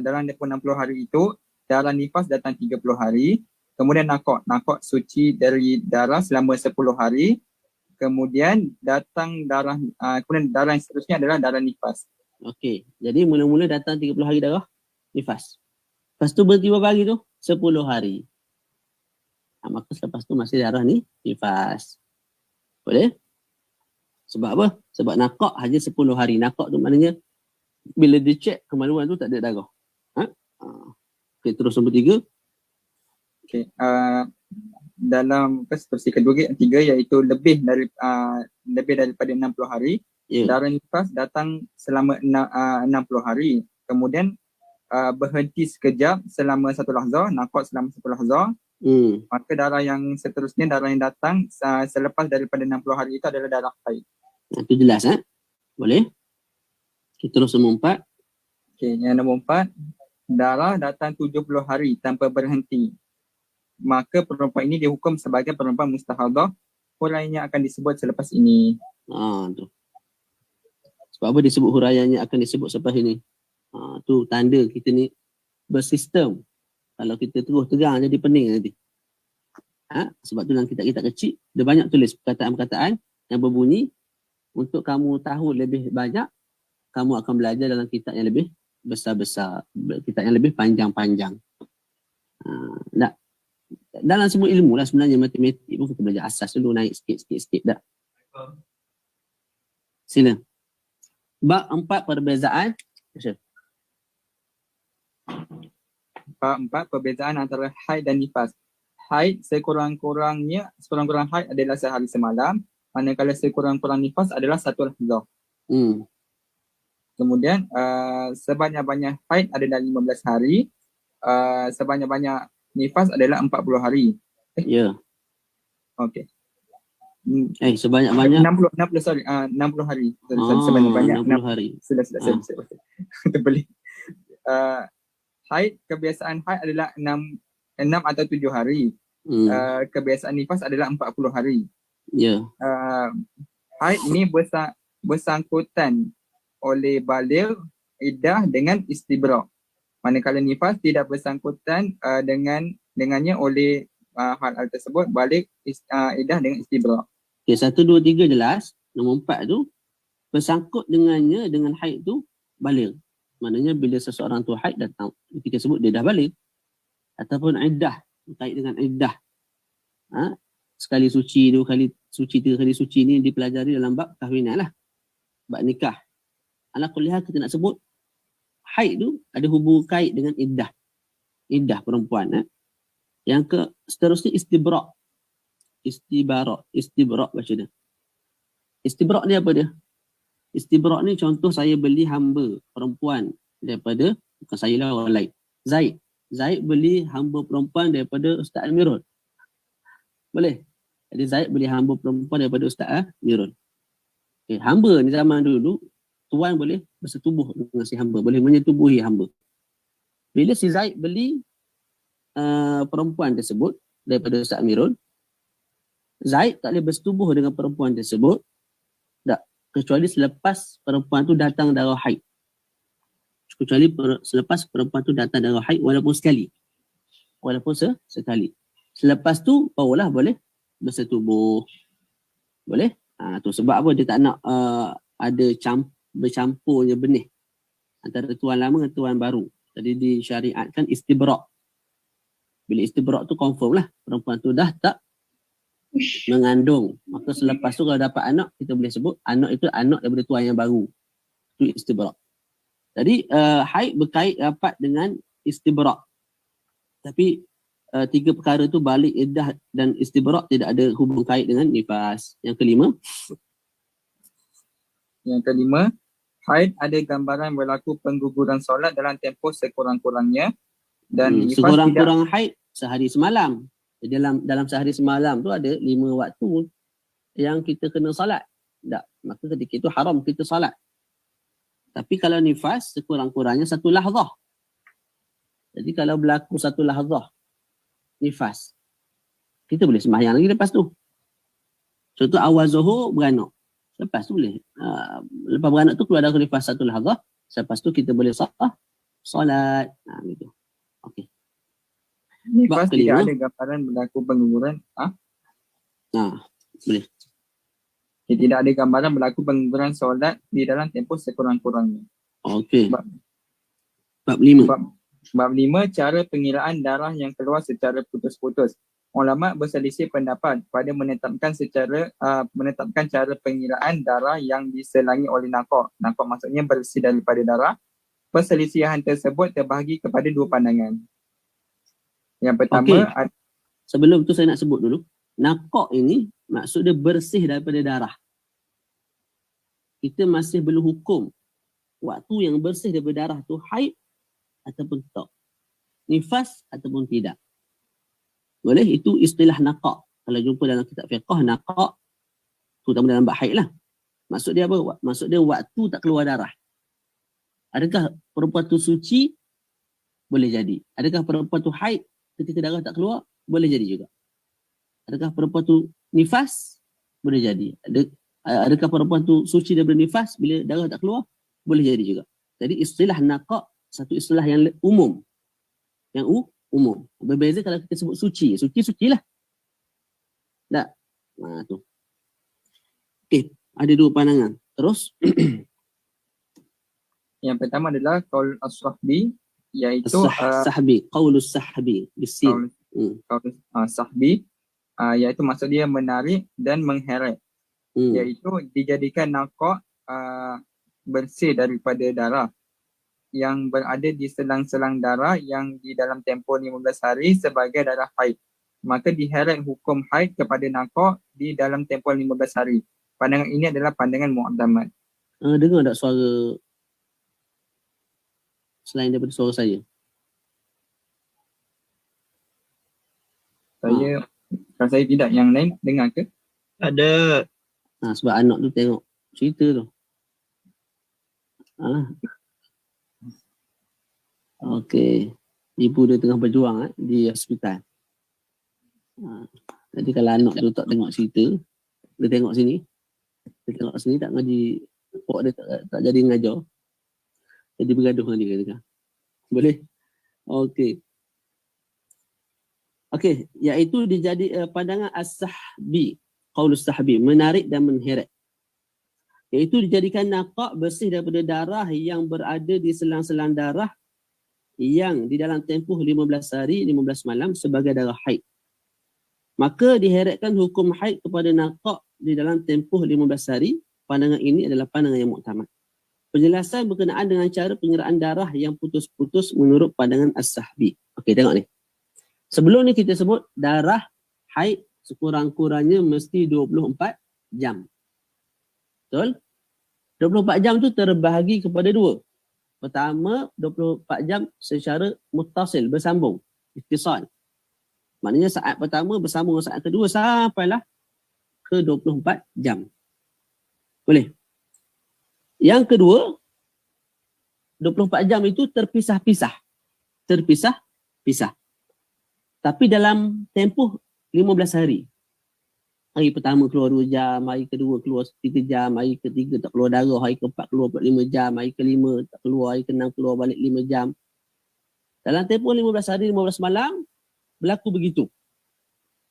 Speaker 1: dalam tempoh 60 hari itu, darah nifas datang 30 hari. Kemudian nakok suci dari darah selama 10 hari. Kemudian datang kemudian darah yang seterusnya adalah darah nifas.
Speaker 2: Okey. Jadi mula-mula datang 30 hari darah nifas. Lepas tu berhenti berapa hari tu? 10 hari. Maka selepas tu masih darah ni nifas. Boleh? Sebab apa? Sebab nakok hanya 10 hari. Nakok tu maknanya bila dia cek kemaluan tu tak ada darah. Okey, terus nombor 3.
Speaker 1: Okey, dalam versi kedua, ketiga, iaitu lebih daripada 60 hari,
Speaker 2: Ya.
Speaker 1: darah nifas datang selama 60 hari. Kemudian berhenti sekejap selama 1 lahzah, naqad selama 1 lahzah. Maka darah yang seterusnya, darah yang datang selepas daripada 60 hari itu adalah darah haid.
Speaker 2: Itu jelas boleh? Kita terus nombor 4.
Speaker 1: Okey, yang nombor 4, darah datang 70 hari tanpa berhenti. Maka perempuan ini dihukum sebagai perempuan mustahadah. Huraiannya akan disebut selepas ini.
Speaker 2: Tu. Sebab apa disebut huraiannya akan disebut selepas ini? Tu tanda kita ni bersistem. Kalau kita terus tegang jadi pening nanti. Sebab tu dalam kitab-kitab kecil dia banyak tulis perkataan-perkataan yang berbunyi untuk kamu tahu lebih banyak, kamu akan belajar dalam kitab yang lebih besar-besar, kitab yang lebih panjang-panjang. Dalam semua ilmu lah sebenarnya, matematik pun kita belajar asas dulu, naik sikit-sikit dah. Sila. Bab 4 perbezaan.
Speaker 1: Bab 4 perbezaan antara haid dan nifas. Haid sekurang-kurang haid adalah sehari semalam, manakala sekurang-kurang nifas adalah 1 lahzah. Kemudian sebanyak-banyak haid adalah 15 hari, sebanyak-banyak nifas adalah 40 hari.
Speaker 2: Ya.
Speaker 1: Okey.
Speaker 2: Sebanyak-banyak
Speaker 1: 60 hari. Sebanyak-banyak
Speaker 2: 60 hari.
Speaker 1: Sudah. Terbalik. Haid, kebiasaan haid adalah 6 atau 7 hari. Kebiasaan nifas adalah 40 hari.
Speaker 2: Ya.
Speaker 1: Haid ini bersangkutan oleh baligh, iddah dengan istibra'. Manakala nifas tidak bersangkutan dengannya oleh hal tersebut, baligh, iddah dengan istibra'.
Speaker 2: Okey, 1, 2, 3 jelas. Nombor 4 tu bersangkut dengannya dengan haid tu baligh. Maknanya bila seseorang tu haid datang, kita sebut dia dah baligh. Ataupun iddah, berkait dengan iddah. Sekali suci, 2 kali suci, 3 kali suci ni dipelajari dalam bab kahwinan lah. Bab nikah. Ala kulli hal kita nak sebut haid tu ada hubung kait dengan iddah. Iddah perempuan. Yang seterusnya istibra'. Istibra' baca dia. Istibra' ni apa dia? Istibra' ni contoh saya beli hamba perempuan daripada, bukan saya lah, orang lain. Zaid beli hamba perempuan daripada Ustaz Amirul. Boleh? Jadi Zaid beli hamba perempuan daripada Ustaz Amirul. Okay, hamba ni zaman dulu, tuan boleh bersetubuh dengan si hamba, boleh menyetubuhi hamba. Bila si Zaid beli perempuan tersebut daripada Ustaz Amirul, Zaid tak boleh bersetubuh dengan perempuan tersebut kecuali selepas perempuan tu datang darah haid. Selepas perempuan tu datang darah haid walaupun sekali. Selepas tu barulah boleh bersetubuh. Boleh? Tu sebab apa dia tak nak ada bercampurnya benih antara tuan lama dengan tuan baru. Jadi disyariatkan istibra'. Bila istibra' tu confirm lah perempuan tu dah tak mengandung. Maka selepas tu kalau dapat anak, kita boleh sebut anak itu anak daripada tuan yang baru. Itu istibra'. Jadi haid berkait rapat dengan istibra'. Tapi 3 perkara tu balik, iddah dan istibra' tidak ada hubung kait dengan nifas. Yang kelima, haid ada gambaran berlaku pengguguran solat dalam tempoh sekurang-kurangnya, dan nifas sekurang-kurang haid sehari semalam. Jadi dalam sehari semalam tu ada 5 waktu yang kita kena salat. Tak, maka ketika itu haram kita salat. Tapi kalau nifas sekurang-kurangnya 1 lahzah. Jadi kalau berlaku 1 lahzah nifas, kita boleh sembahyang lagi lepas tu. Contoh awal zuhur beranak. Lepas tu boleh. Lepas beranak tu keluar darah nifas 1 lahzah. Lepas tu kita boleh salat. Gitu. Okey.
Speaker 1: Nifas tidak ada gambaran berlaku pengguguran.
Speaker 2: Boleh.
Speaker 1: Tidak ada gambaran berlaku pengguguran solat di dalam tempoh sekurang-kurangnya.
Speaker 2: Okey. Bab 5.
Speaker 1: Bab 5, cara pengiraan darah yang keluar secara putus-putus. Ulama berselisih pendapat pada menetapkan cara pengiraan darah yang diselangi oleh naqah. Naqah maksudnya bersih daripada darah. Perselisihan tersebut terbahagi kepada 2 pandangan. Yang pertama,
Speaker 2: sebelum tu saya nak sebut dulu, naqah ini maksud dia bersih daripada darah. kita masih belum hukum waktu yang bersih daripada darah tu haid ataupun tak, nifas ataupun tidak. Boleh? Itu istilah naqa'. Kalau jumpa dalam kitab fiqh, naqa' terutama dalam bab haid lah. Maksud dia apa? Maksud dia waktu tak keluar darah. Adakah perempuan tu suci? Boleh jadi. Adakah perempuan tu haid ketika darah tak keluar? Boleh jadi juga. Adakah perempuan tu nifas? Boleh jadi. Adakah perempuan tu suci daripada nifas bila darah tak keluar? Boleh jadi juga. Jadi istilah naqa' satu istilah yang umum. Yang umum. Berbeza kalau kita sebut suci. Suci-suci lah. Tak? Tu. Okey. Ada dua pandangan. Terus.
Speaker 1: Yang pertama adalah qaul as-sahbi, iaitu
Speaker 2: sahbi. Qaulus sahbi. Bisin.
Speaker 1: Qaul sahbi, iaitu maksud dia menarik dan mengheret. Iaitu dijadikan naqa' bersih daripada darah yang berada di selang-selang darah yang di dalam tempoh 15 hari sebagai darah haid. Maka diheret hukum haid kepada naqa' di dalam tempoh 15 hari. Pandangan ini adalah pandangan mu'tamad.
Speaker 2: Dengar tak suara selain daripada suara saya?
Speaker 1: Kalau saya tidak, yang lain dengar ke?
Speaker 3: Ada.
Speaker 2: Sebab anak tu tengok cerita tu. Okey. Ibu dia tengah berjuang di hospital. Jadi kalau anak tu tak tengok cerita, dia tengok sini. Dia tengok sini tak ngaji, pok dia tak jadi ngajar. Jadi bergaduh dengan dia kata. Boleh? Okey. Okey, iaitu dijadi pandangan as-sahbi, qaulus sahbi, menarik dan menheret. Iaitu dijadikan naqa' bersih daripada darah yang berada di selang-selang darah yang di dalam tempoh 15 hari, 15 malam sebagai darah haid. Maka diheretkan hukum haid kepada naqa' di dalam tempoh 15 hari. Pandangan ini adalah pandangan yang mu'tamad. Penjelasan berkenaan dengan cara penyeraan darah yang putus-putus menurut pandangan as-sahbi. Okey, tengok ni. Sebelum ni kita sebut darah haid sekurang-kurangnya mesti 24 jam. Betul? 24 jam tu terbahagi kepada dua. Pertama, 24 jam secara muttasil, bersambung. Ittisal. Maknanya saat pertama bersambung dengan saat kedua sampailah ke 24 jam. Boleh? Yang kedua, 24 jam itu terpisah-pisah. Terpisah-pisah. Tapi dalam tempoh 15 hari. Hari pertama keluar 2 jam, hari kedua keluar 3 jam, hari ketiga tak keluar darah, hari keempat keluar 5 jam, hari kelima tak keluar, hari keenam keluar balik 5 jam. Dalam tempoh 15 hari, 15 malam, berlaku begitu.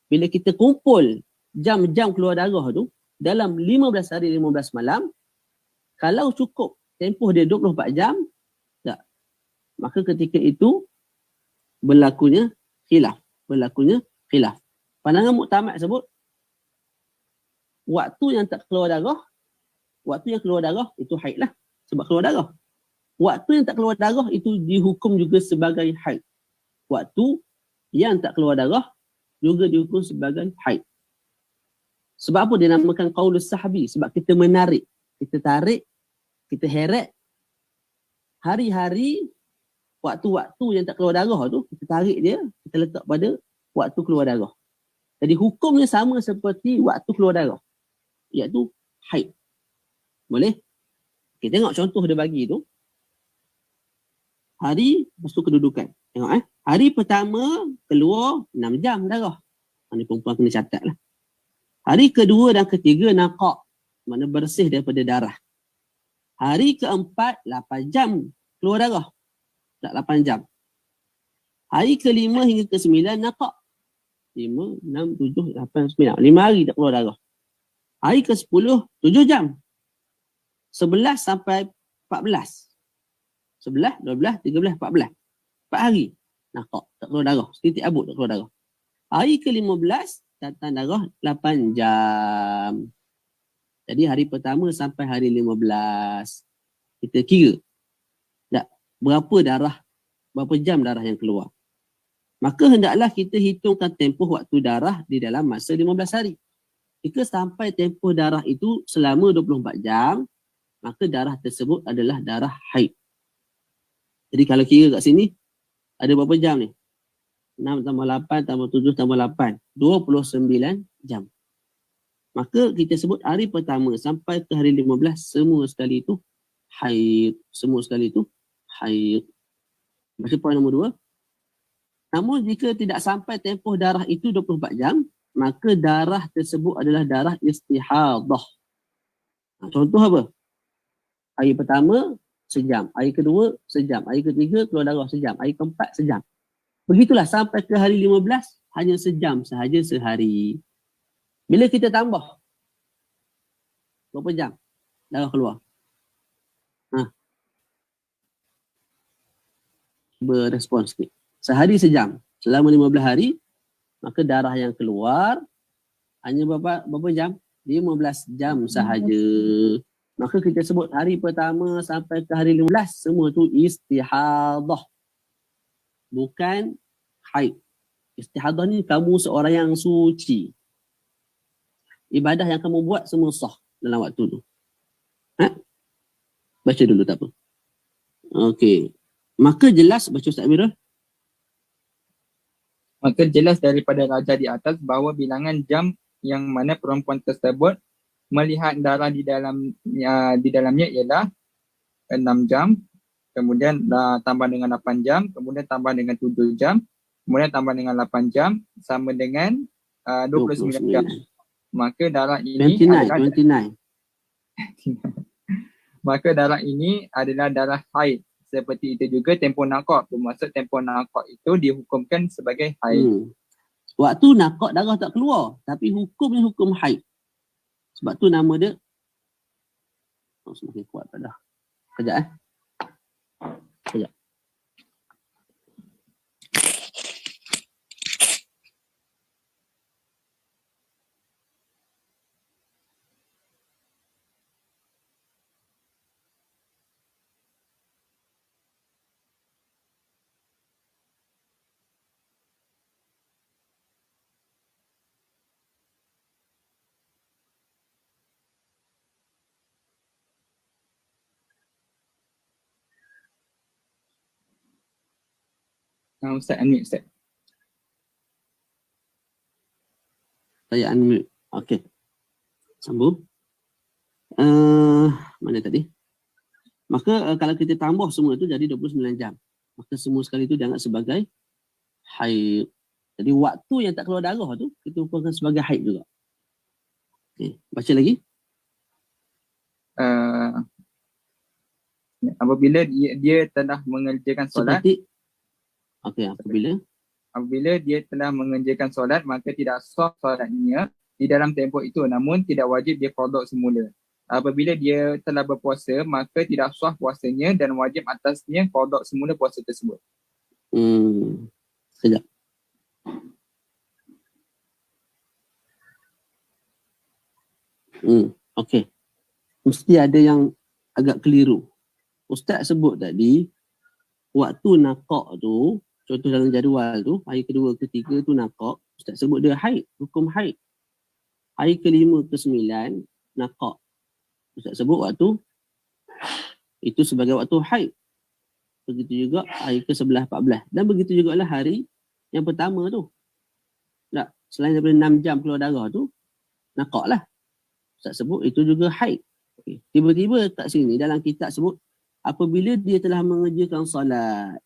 Speaker 2: Bila kita kumpul jam-jam keluar darah tu, dalam 15 hari, 15 malam, kalau cukup tempoh dia 24 jam, tak. Maka ketika itu, berlakunya khilaf. Pandangan mu'tamad sebut, waktu yang tak keluar darah, waktu yang keluar darah itu haid lah. Sebab keluar darah. Waktu yang tak keluar darah itu dihukum juga sebagai haid. Waktu yang tak keluar darah juga dihukum sebagai haid. Sebab apa dia namakan qaulus sahbi? Sebab kita menarik, kita tarik, kita heret hari-hari waktu-waktu yang tak keluar darah tu, kita tarik dia, kita letak pada waktu keluar darah. Jadi hukumnya sama seperti waktu keluar darah, iaitu haid. Boleh? Kita tengok contoh dia bagi tu. Hari, lepas tu kedudukan. Tengok Hari pertama keluar 6 jam darah. Ini perempuan kena catat lah. Hari kedua dan ketiga naqa'. Mana bersih daripada darah. Hari keempat 8 jam keluar darah. Tak 8 jam. Hari kelima hingga ke-9 naqa'. 5, 6, 7, 8, 9. 5 hari tak keluar darah. Hari ke-10 7 jam. 11 sampai 14. 11, 12, 13, 14. 4 hari. Naqa' tak keluar darah. Setitik abut tak keluar darah. Hari ke-15 datang darah 8 jam. Jadi hari pertama sampai hari 15. Kita kira. Tak, berapa jam darah yang keluar. Maka hendaklah kita hitungkan tempoh waktu darah di dalam masa 15 hari. Jika sampai tempoh darah itu selama 24 jam, maka darah tersebut adalah darah haid. Jadi kalau kira kat sini, ada berapa jam ni? 6 tambah 8 tambah 7 tambah 8. 29 jam. Maka kita sebut hari pertama sampai ke hari 15, semua sekali itu haid. Semua sekali itu haid. Baca poin nombor 2. Namun jika tidak sampai tempoh darah itu 24 jam, maka darah tersebut adalah darah istihadah. Contoh apa? Hari pertama, sejam. Hari kedua, sejam. Hari ketiga, keluar darah sejam. Hari keempat, sejam. Begitulah sampai ke hari 15, hanya sejam sahaja sehari. Bila kita tambah, berapa jam darah keluar? Berespon sikit. Sehari sejam. Selama 15 hari, maka darah yang keluar hanya berapa jam? 15 jam sahaja. Maka kita sebut hari pertama sampai ke hari 15, semua tu istihadah. Bukan haid. Istihadah ni kamu seorang yang suci. Ibadah yang kamu buat semua sah dalam waktu tu. Baca dulu tak apa. Okey. Maka jelas, baca Ustaz Amirul.
Speaker 1: Maka jelas daripada raja di atas bahawa bilangan jam yang mana perempuan tersebut melihat darah di dalamnya ialah 6 jam, kemudian tambah dengan 8 jam, kemudian tambah dengan 7 jam, kemudian tambah dengan 8 jam, sama dengan 29 jam. Maka darah ini
Speaker 2: 29.
Speaker 1: Maka darah ini adalah darah haid. Seperti itu juga tempoh nakak. Bermaksud tempoh nakak itu dihukumkan sebagai haid.
Speaker 2: Waktu nakak darah tak keluar, tapi hukumnya hukum haid. Sebab tu nama dia semakin kuat dah. Kejap Kejap.
Speaker 1: Ustaz unmute Ustaz.
Speaker 2: Saya unmute. Okey. Sambung. Mana tadi? Maka kalau kita tambah semua itu jadi 29 jam. Maka semua sekali itu dianggap sebagai haid. Jadi waktu yang tak keluar darah tu kita hukumkan sebagai haid juga. Okey, baca lagi.
Speaker 1: Apabila dia telah mengerjakan solat. Apabila dia telah mengerjakan solat, maka tidak sah solatnya di dalam tempoh itu, namun tidak wajib dia qada semula. Apabila dia telah berpuasa, maka tidak sah puasanya dan wajib atasnya qada semula puasa tersebut.
Speaker 2: Sekejap. Okey. Mesti ada yang agak keliru. Ustaz sebut tadi, waktu nakak tu, contoh dalam jadual tu, hari kedua, ketiga tu nakak, Ustaz sebut dia haid, hukum haid. Hari kelima, ke-9, nakak. Ustaz sebut waktu itu sebagai waktu haid. Begitu juga hari ke-11, 14. Dan begitu juga lah hari yang pertama tu. Tak, selain daripada 6 jam keluar darah tu, nakak lah. Ustaz sebut itu juga haid. Okay. Tiba-tiba kat sini dalam kitab sebut, apabila dia telah mengerjakan solat.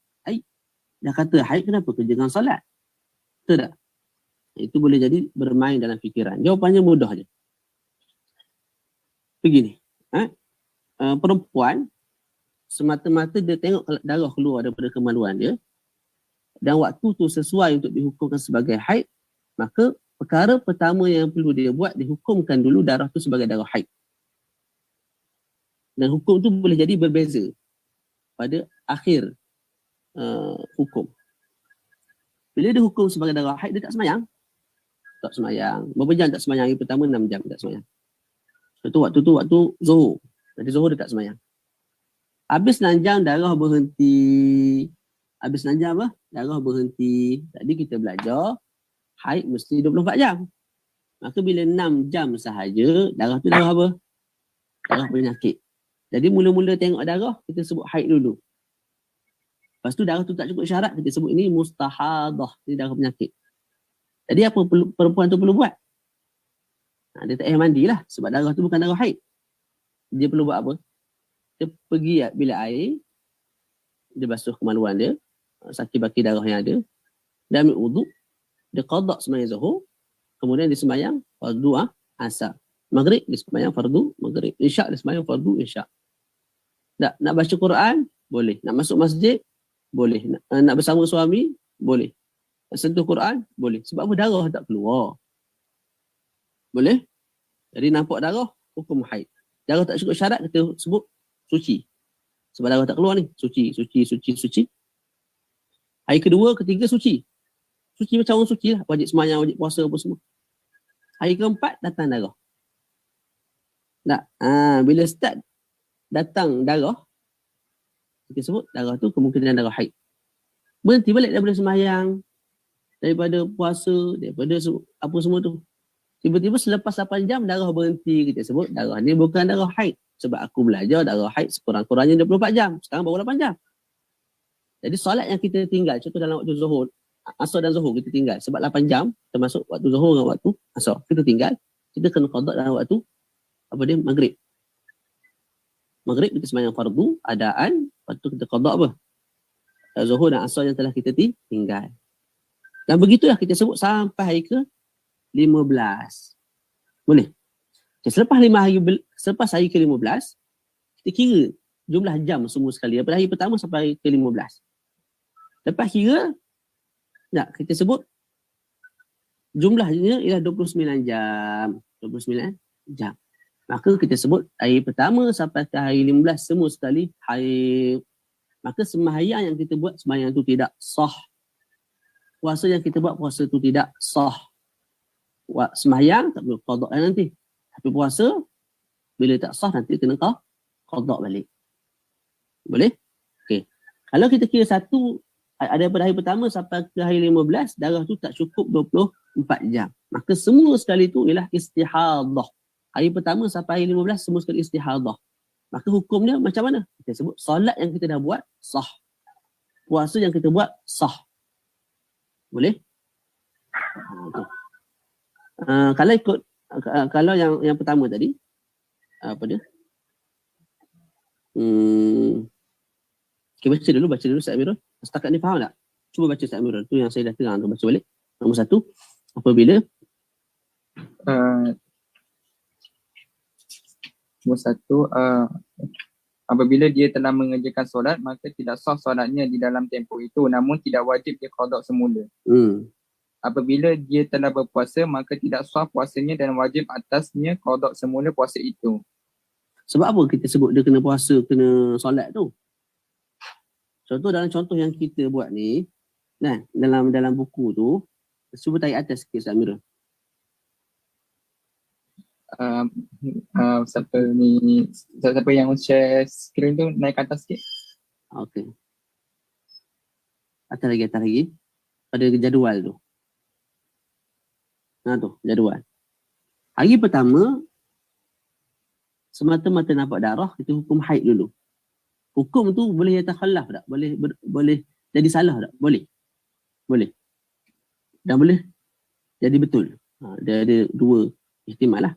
Speaker 2: Dah kata haid, kenapa kerjakan solat? Betul tak? Itu boleh jadi bermain dalam fikiran. Jawapannya mudah je. Begini. Perempuan semata-mata dia tengok darah keluar daripada kemaluan dia dan waktu tu sesuai untuk dihukumkan sebagai haid, maka perkara pertama yang perlu dia buat, dihukumkan dulu darah tu sebagai darah haid. Dan hukum tu boleh jadi berbeza pada akhir hukum. Bila dia hukum sebagai darah haid, dia tak semayang. Tak semayang. Berapa jam tak semayang? Hari pertama 6 jam tak semayang. Waktu tu waktu zuhur. Jadi zuhur dia tak semayang. Habis 6 jam darah berhenti. Habis 6 jam apa? Darah berhenti. Tadi kita belajar haid mesti 24 jam. Maka bila 6 jam sahaja, darah tu darah apa? Darah penyakit. Jadi mula-mula tengok darah, kita sebut haid dulu. Lepas tu darah tu tak cukup syarat, kita sebut ini mustahadah, ini darah penyakit. Jadi apa perempuan tu perlu buat? Dia tak payah mandi lah, sebab darah tu bukan darah haid. Dia perlu buat apa? Dia pergi bilik air, dia basuh kemaluan dia, sakit baki darah yang ada, dia ambil wuduk, dia qada sembahyang zuhur, kemudian dia sembahyang fardu asar. Maghrib dia sembahyang fardu maghrib. Isyak dia sembahyang fardu isyak. Nak baca Quran? Boleh. Nak masuk masjid? Boleh. Nak bersama suami? Boleh. Nak sentuh Quran? Boleh. Sebab apa? Darah tak keluar. Boleh? Jadi nampak darah, hukum haid. Darah tak cukup syarat, kita sebut suci. Sebab darah tak keluar ni. Suci. Hari kedua, ketiga suci. Suci macam orang suci lah. Wajib sembahyang, wajib puasa apa semua. Hari keempat, datang darah. Bila start datang darah, kita sebut darah tu kemungkinan darah haid. Berhenti balik daripada sembahyang, daripada puasa, daripada apa semua tu. Tiba-tiba selepas 8 jam darah berhenti, kita sebut darah ni bukan darah haid. Sebab aku belajar darah haid sekurang-kurangnya 24 jam. Sekarang baru 8 jam. Jadi solat yang kita tinggal, contoh dalam waktu zuhur, asar dan zuhur kita tinggal. Sebab 8 jam, termasuk waktu zuhur dengan waktu asar. Kita tinggal, kita kena qada dalam waktu maghrib. Maghrib kita sembahyang fardu, adaan, lepas tu kita qada apa? Zuhur dan asar yang telah kita tinggal. Dan begitulah kita sebut sampai hari ke 15. Boleh? Okay, selepas hari ke 15, kita kira jumlah jam semua sekali. Daripada hari pertama sampai hari ke 15. Lepas kira, kita sebut jumlahnya ialah 29 jam. 29 jam. Maka kita sebut hari pertama sampai ke hari 15 semua sekali haid. Maka sembahyang yang kita buat, sembahyang itu tidak sah. Puasa yang kita buat, puasa itu tidak sah. Sembahyang tak perlu qada nanti. Tapi puasa, bila tak sah nanti kena qada balik. Boleh? Okey. Kalau kita kira daripada hari pertama sampai ke hari 15, darah tu tak cukup 24 jam. Maka semua sekali tu ialah istihadah. Hari pertama sampai hari 15 semua sekali istihadah. Maka hukumnya macam mana? Kita sebut solat yang kita dah buat sah. Puasa yang kita buat sah. Boleh? Kalau yang pertama tadi, apa dia? Okay, baca dulu Ustaz Amirul. Setakat ni faham tak? Cuba baca Ustaz Amirul. Tu yang saya dah terang tu, baca balik. Nombor 1, apabila
Speaker 1: Nombor 1, apabila dia telah mengerjakan solat, maka tidak sah solatnya di dalam tempoh itu, namun tidak wajib dia qada semula. Apabila dia telah berpuasa, maka tidak sah puasanya dan wajib atasnya qada semula puasa itu.
Speaker 2: Sebab apa kita sebut dia kena puasa, kena solat tu? Dalam contoh yang kita buat ni, dalam buku tu, cuba tarik atas sikit Ustaz Amirul.
Speaker 1: Siapa yang share screen tu naik ke atas sikit.
Speaker 2: Okey. Atas lagi. Pada jadual tu. Tu, jadual. Hari pertama, semata-mata nampak darah, kita hukum haid dulu. Hukum tu boleh yatakhallaf tak? Boleh jadi salah tak? Boleh. Dan boleh jadi betul. Dia ada dua ihtimal lah.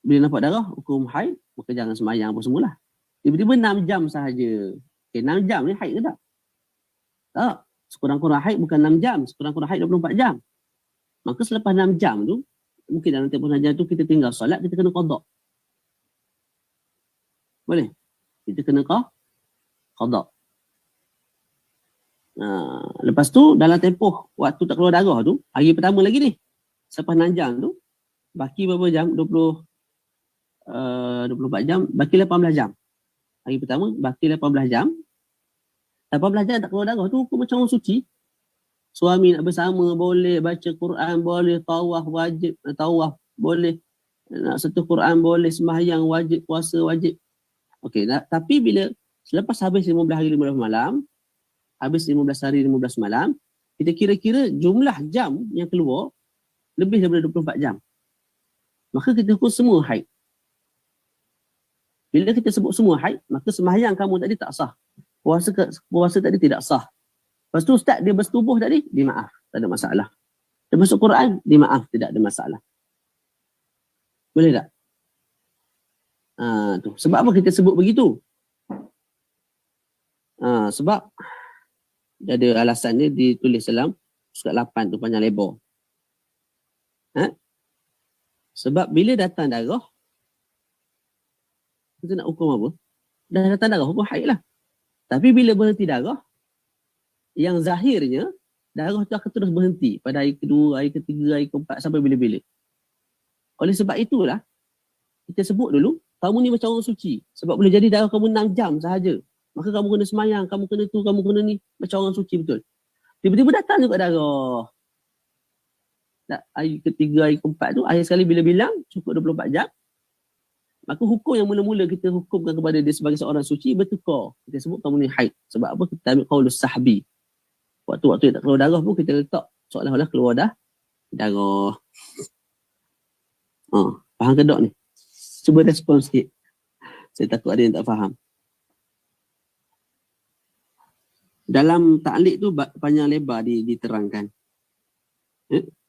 Speaker 2: Bila nampak darah, hukum haid, maka jangan sembahyang apa semualah. Tiba-tiba 6 jam sahaja. Okay, 6 jam ni haid ke tak? Tak. Sekurang-kurang haid bukan 6 jam. Sekurang-kurang haid 24 jam. Maka selepas 6 jam tu, mungkin dalam tempoh 6 jam tu kita tinggal solat, kita kena qada. Boleh? Kita kena qada. Lepas tu, dalam tempoh waktu tak keluar darah tu, hari pertama lagi ni, selepas 6 jam tu, baki berapa jam? 24 jam, baki 18 jam. Hari pertama, baki 18 jam. 18 jam tak keluar darah tu, hukum macam orang suci. Suami nak bersama, boleh. Baca Quran, boleh. Tawaf, wajib. Tawaf, boleh. Nak sentuh Quran, boleh. Sembahyang, wajib. Puasa, wajib. Okey, tapi bila selepas habis 15 hari 15 malam, habis 15 hari 15 malam, kita kira-kira jumlah jam yang keluar lebih daripada 24 jam. Maka kita hukum semua haid. Bila kita sebut semua haid, maka sembahyang kamu tadi tak sah. Puasa tadi tidak sah. Lepas tu ustaz dia bersetubuh tadi, dimaaf, tak ada masalah. Dia masuk Quran, dimaaf, tidak ada masalah. Boleh tak? Tu. Sebab apa kita sebut begitu? Sebab dia ada alasan dia ditulis dalam surat 8 tu panjang lebar. Sebab bila datang darah, kita nak hukum apa? Dah datang darah, hukum haid lah. Tapi bila berhenti darah, yang zahirnya, darah tu akan terus berhenti pada hari kedua, hari ketiga, hari keempat, sampai bila-bila. Oleh sebab itulah, kita sebut dulu, kamu ni macam orang suci. Sebab boleh jadi darah kamu 6 jam sahaja. Maka kamu kena semayang, kamu kena tu, kamu kena ni. Macam orang suci betul. Tiba-tiba datang juga darah. Hari ketiga, hari keempat tu, akhir sekali bila bilang, cukup 24 jam. Maka hukum yang mula-mula kita hukumkan kepada dia sebagai seorang suci, bertukar. Kita sebut kamu ni haid. Sebab apa? Kita ambil qaulus sahbi. Waktu-waktu yang tak keluar darah pun, kita letak seolah-olah keluar darah. Faham ke tak ni? Cuba respon sikit. Saya takut ada yang tak faham. Dalam ta'liq tu panjang lebar diterangkan.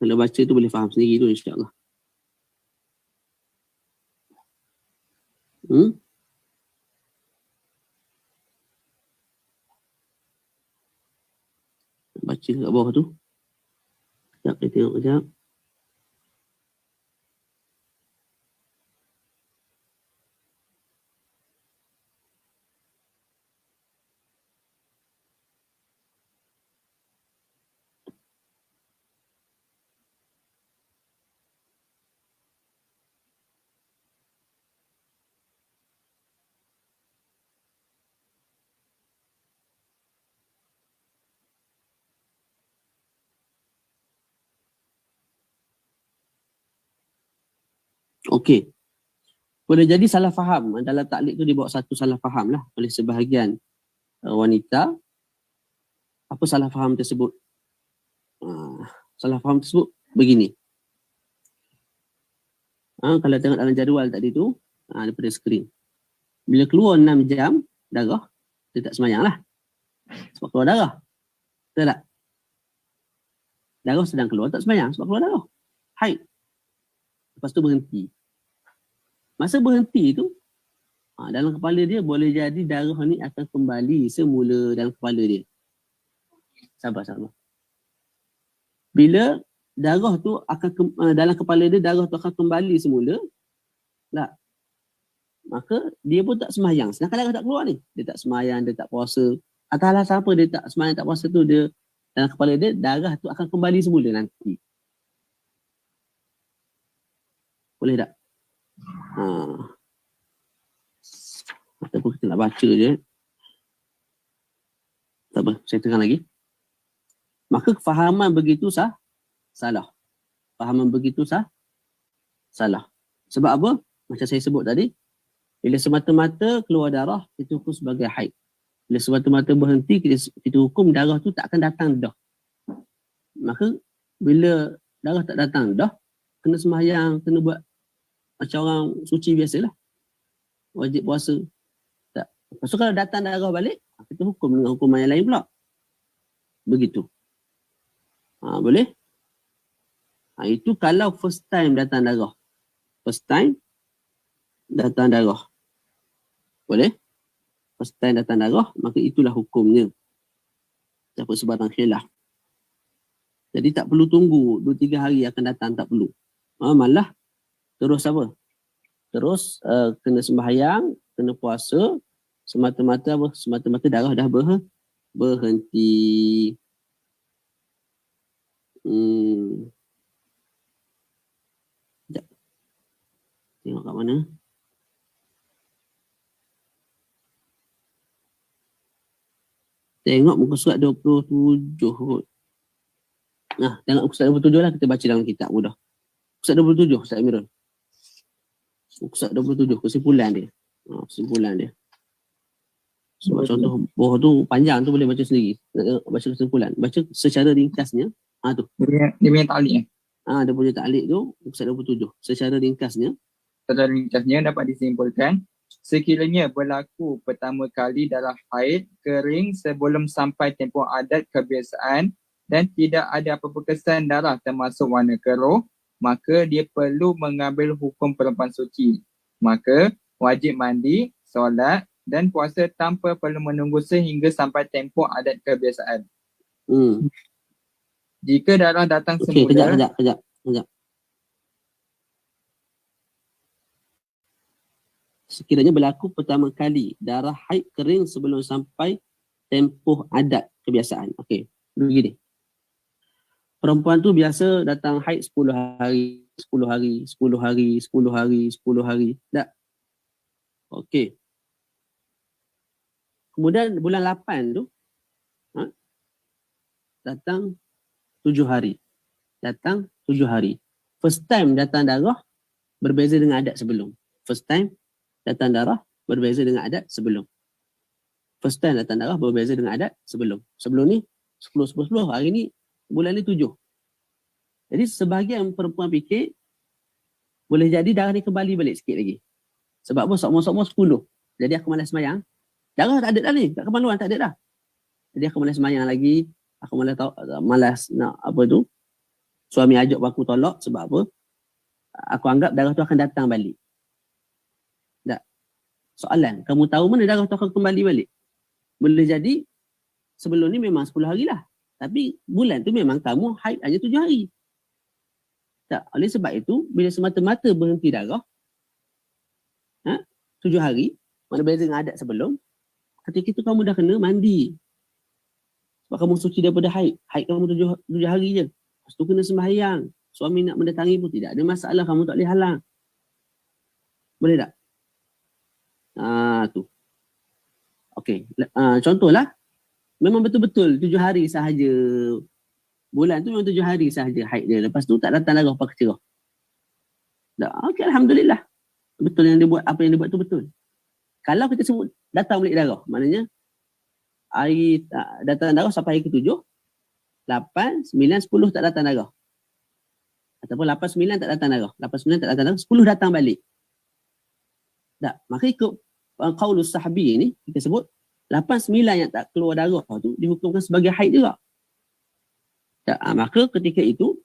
Speaker 2: Kalau baca tu boleh faham sendiri tu insya-Allah. Baca kat bawah tu. Sekejap, saya tengok sekejap. Okey. Boleh jadi salah faham. Dalam ta'liq tu dibawa satu salah faham lah oleh sebahagian wanita. Apa salah faham tersebut? Salah faham tersebut begini. Kalau tengok dalam jadual tadi tu, daripada skrin. Bila keluar 6 jam darah, dia tak semayang lah. Sebab keluar darah. Betul tak? Darah sedang keluar, tak semayang sebab keluar darah. Haid. Lepas tu berhenti. Masa berhenti tu, dalam kepala dia boleh jadi darah ni akan kembali semula dalam kepala dia. Sabar. Bila darah tu akan dalam kepala dia, darah tu akan kembali semula, tak? Maka dia pun tak semayang. Sedangkan darah tak keluar ni. Dia tak semayang, dia tak puasa. Atas alasan apa dia tak semayang, tak puasa tu, dia dalam kepala dia, darah tu akan kembali semula nanti. Boleh tak? Ataupun kita nak baca je. Tak apa, saya terang lagi. Maka kefahaman begitu salah. Fahaman begitu salah. Sebab apa? Macam saya sebut tadi, bila semata-mata keluar darah, kita hukum sebagai haid. Bila semata-mata berhenti, kita hukum darah tu tak akan datang dah. Maka bila darah tak datang dah, kena sembahyang, kena buat macam orang suci biasalah. Wajib puasa. Tak. Lepas tu kalau datang darah balik, kita hukum dengan hukuman yang lain pula. Begitu. Boleh? Itu kalau first time datang darah. First time datang darah. Boleh? First time datang darah, maka itulah hukumnya. Dapat sebarang khilaf. Jadi tak perlu tunggu 2-3 hari akan datang, tak perlu. Malah terus apa? Terus kena sembahyang, kena puasa, semata-mata apa? Semata-mata darah dah berhenti. Sekejap. Tengok kat mana? Tengok muka surat 27 kot. Tengok muka surat 27 lah, kita baca dalam kitab mudah. Muka surat 27, Ustaz Amirul. Muka surat 27, kesimpulan dia. Kesimpulan dia. Sebab contoh bawah tu panjang tu boleh baca sendiri. Baca kesimpulan. Baca secara ringkasnya. Tu.
Speaker 1: Dia punya ta'liq.
Speaker 2: Dia punya ta'liq tu, muka surat 27. Secara ringkasnya.
Speaker 1: Secara ringkasnya dapat disimpulkan Sekiranya berlaku pertama kali darah haid kering sebelum sampai tempoh adat kebiasaan dan tidak ada apa-apa kesan darah termasuk warna keruh, maka dia perlu mengambil hukum perempuan suci. Maka wajib mandi, solat dan puasa tanpa perlu menunggu sehingga sampai tempoh adat kebiasaan. Jika darah datang
Speaker 2: Okey,
Speaker 1: semula,
Speaker 2: kejap. Sekiranya berlaku pertama kali darah haid kering sebelum sampai tempoh adat kebiasaan. Okey, begini. Perempuan tu biasa datang haid 10 hari, 10 hari, 10 hari, 10 hari, 10 hari. Tak? Okey. Kemudian bulan 8 tu datang 7 hari. Datang 7 hari. First time datang darah berbeza dengan adat sebelum. First time datang darah berbeza dengan adat sebelum. First time datang darah berbeza dengan adat sebelum. Sebelum ni 10, hari ni bulan ni 7. Jadi sebahagian perempuan fikir boleh jadi darah ni kembali balik sikit lagi. Sebab apa? Sokmo-sokmo 10. Jadi aku malas semayang. Darah tak ada dah ni. Kat kemaluan tak ada dah. Jadi aku malas semayang lagi. Aku malas nak apa tu. Suami ajak aku tolak sebab apa? Aku anggap darah tu akan datang balik. Tak. Soalan, kamu tahu mana darah tu akan kembali balik? Boleh jadi sebelum ni memang 10 hari lah. Tapi bulan tu memang kamu haid hanya 7 hari. Tak. Oleh sebab itu, bila semata-mata berhenti darah, 7 hari, mana beza dengan adat sebelum, ketika itu kamu dah kena mandi. Sebab kamu suci daripada haid. Haid kamu 7 hari je. Lepas tu kena sembahyang. Suami nak mendatangi pun tidak ada masalah. Kamu tak boleh halang. Boleh tak? Tu. Okey. Contohlah, memang betul-betul 7 hari sahaja. Bulan tu memang 7 hari sahaja haid dia. Lepas tu tak datang darah pakai cerah. Okey, Alhamdulillah. Betul yang dia buat, apa yang dia buat tu betul. Kalau kita sebut datang balik darah, maknanya hari datang darah sampai hari ke-7, 8, 9, 10 tak datang darah. Ataupun 8, 9 tak datang darah. 8, 9 tak datang darah, 10 datang balik. Tak. Maka ikut qaulus sahabi ni, kita sebut 8, 9 yang tak keluar darah tu dihukumkan sebagai haid juga. Tak. Maka ketika itu,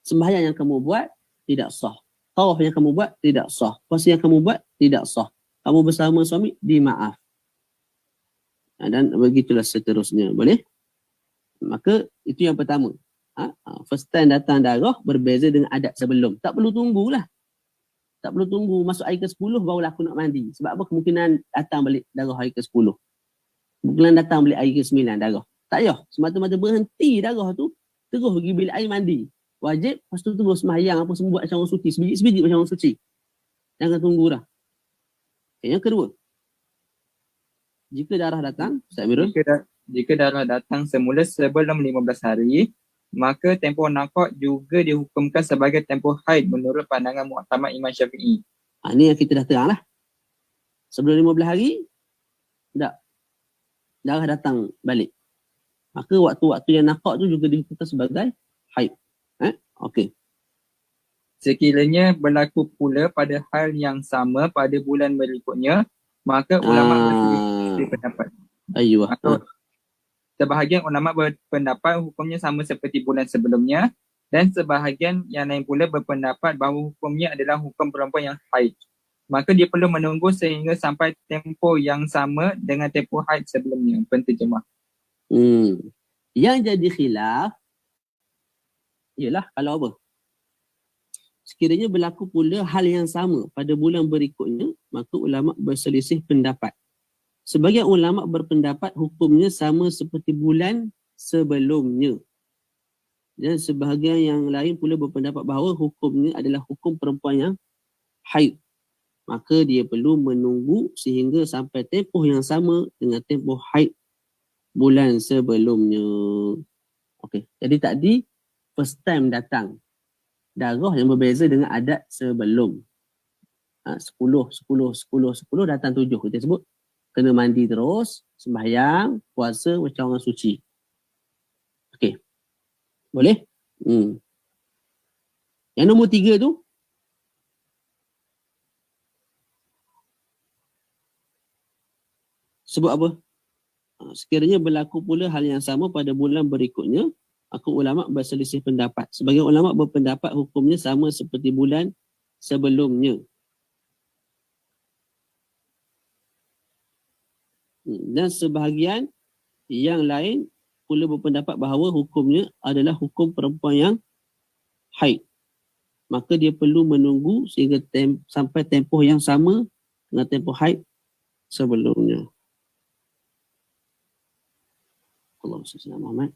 Speaker 2: sembahyang yang kamu buat tidak sah. Tawaf yang kamu buat tidak sah. Puasa yang kamu buat tidak sah. Kamu bersama suami dimaaf. Dan begitulah seterusnya. Boleh? Maka itu yang pertama. First time datang darah berbeza dengan adat sebelum. Tak perlu tunggulah. Tak perlu tunggu masuk hari ke-10 barulah aku nak mandi. Sebab apa? Kemungkinan datang balik darah hari ke-10. Kemungkinan datang balik hari ke-9 darah. Tak payah. Semata-mata berhenti darah tu, terus pergi bilik air mandi. Wajib, lepas tu terus sembahyang apa semua buat macam orang suci. Sebiji-sebiji macam orang suci. Jangan tunggu dah. Okay, yang kedua. Jika darah datang, Ustaz Amirul.
Speaker 1: Jika darah datang semula sebelum 15 hari, maka tempoh naqah juga dihukumkan sebagai tempoh haid menurut pandangan muktamad Imam Syafi'i.
Speaker 2: Ini yang kita dah terang lah. Sebelum 15 hari, tak. Darah datang balik. Maka waktu-waktu yang naqah tu juga dihukumkan sebagai haid. Okey.
Speaker 1: Sekiranya berlaku pula pada hal yang sama pada bulan berikutnya, maka ulama berselisih pendapat. Sebahagian ulama berpendapat hukumnya sama seperti bulan sebelumnya dan sebahagian yang lain pula berpendapat bahawa hukumnya adalah hukum perempuan yang haid. Maka dia perlu menunggu sehingga sampai tempoh yang sama dengan tempoh haid sebelumnya. Penterjemah.
Speaker 2: Yang jadi khilaf ialah kalau apa? Sekiranya berlaku pula hal yang sama pada bulan berikutnya, maka ulama berselisih pendapat. Sebagian ulama berpendapat hukumnya sama seperti bulan sebelumnya. Dan sebahagian yang lain pula berpendapat bahawa hukumnya adalah hukum perempuan yang haid. Maka dia perlu menunggu sehingga sampai tempoh yang sama dengan tempoh haid bulan sebelumnya. Okey, jadi tadi first time datang darah yang berbeza dengan adat sebelum. 10 datang 7. Kita sebut kena mandi terus, sembahyang, puasa macam orang suci. Okey. Boleh? Yang nombor 3 tu, Sebut apa? Sekiranya berlaku pula hal yang sama pada bulan berikutnya, maka ulama berselisih pendapat. Sebagian ulama berpendapat hukumnya sama seperti bulan sebelumnya. Dan sebahagian yang lain pula berpendapat bahawa hukumnya adalah hukum perempuan yang haid. Maka dia perlu menunggu sehingga sampai tempoh yang sama dengan tempoh haid sebelumnya. Allahumma salli ala Muhammad.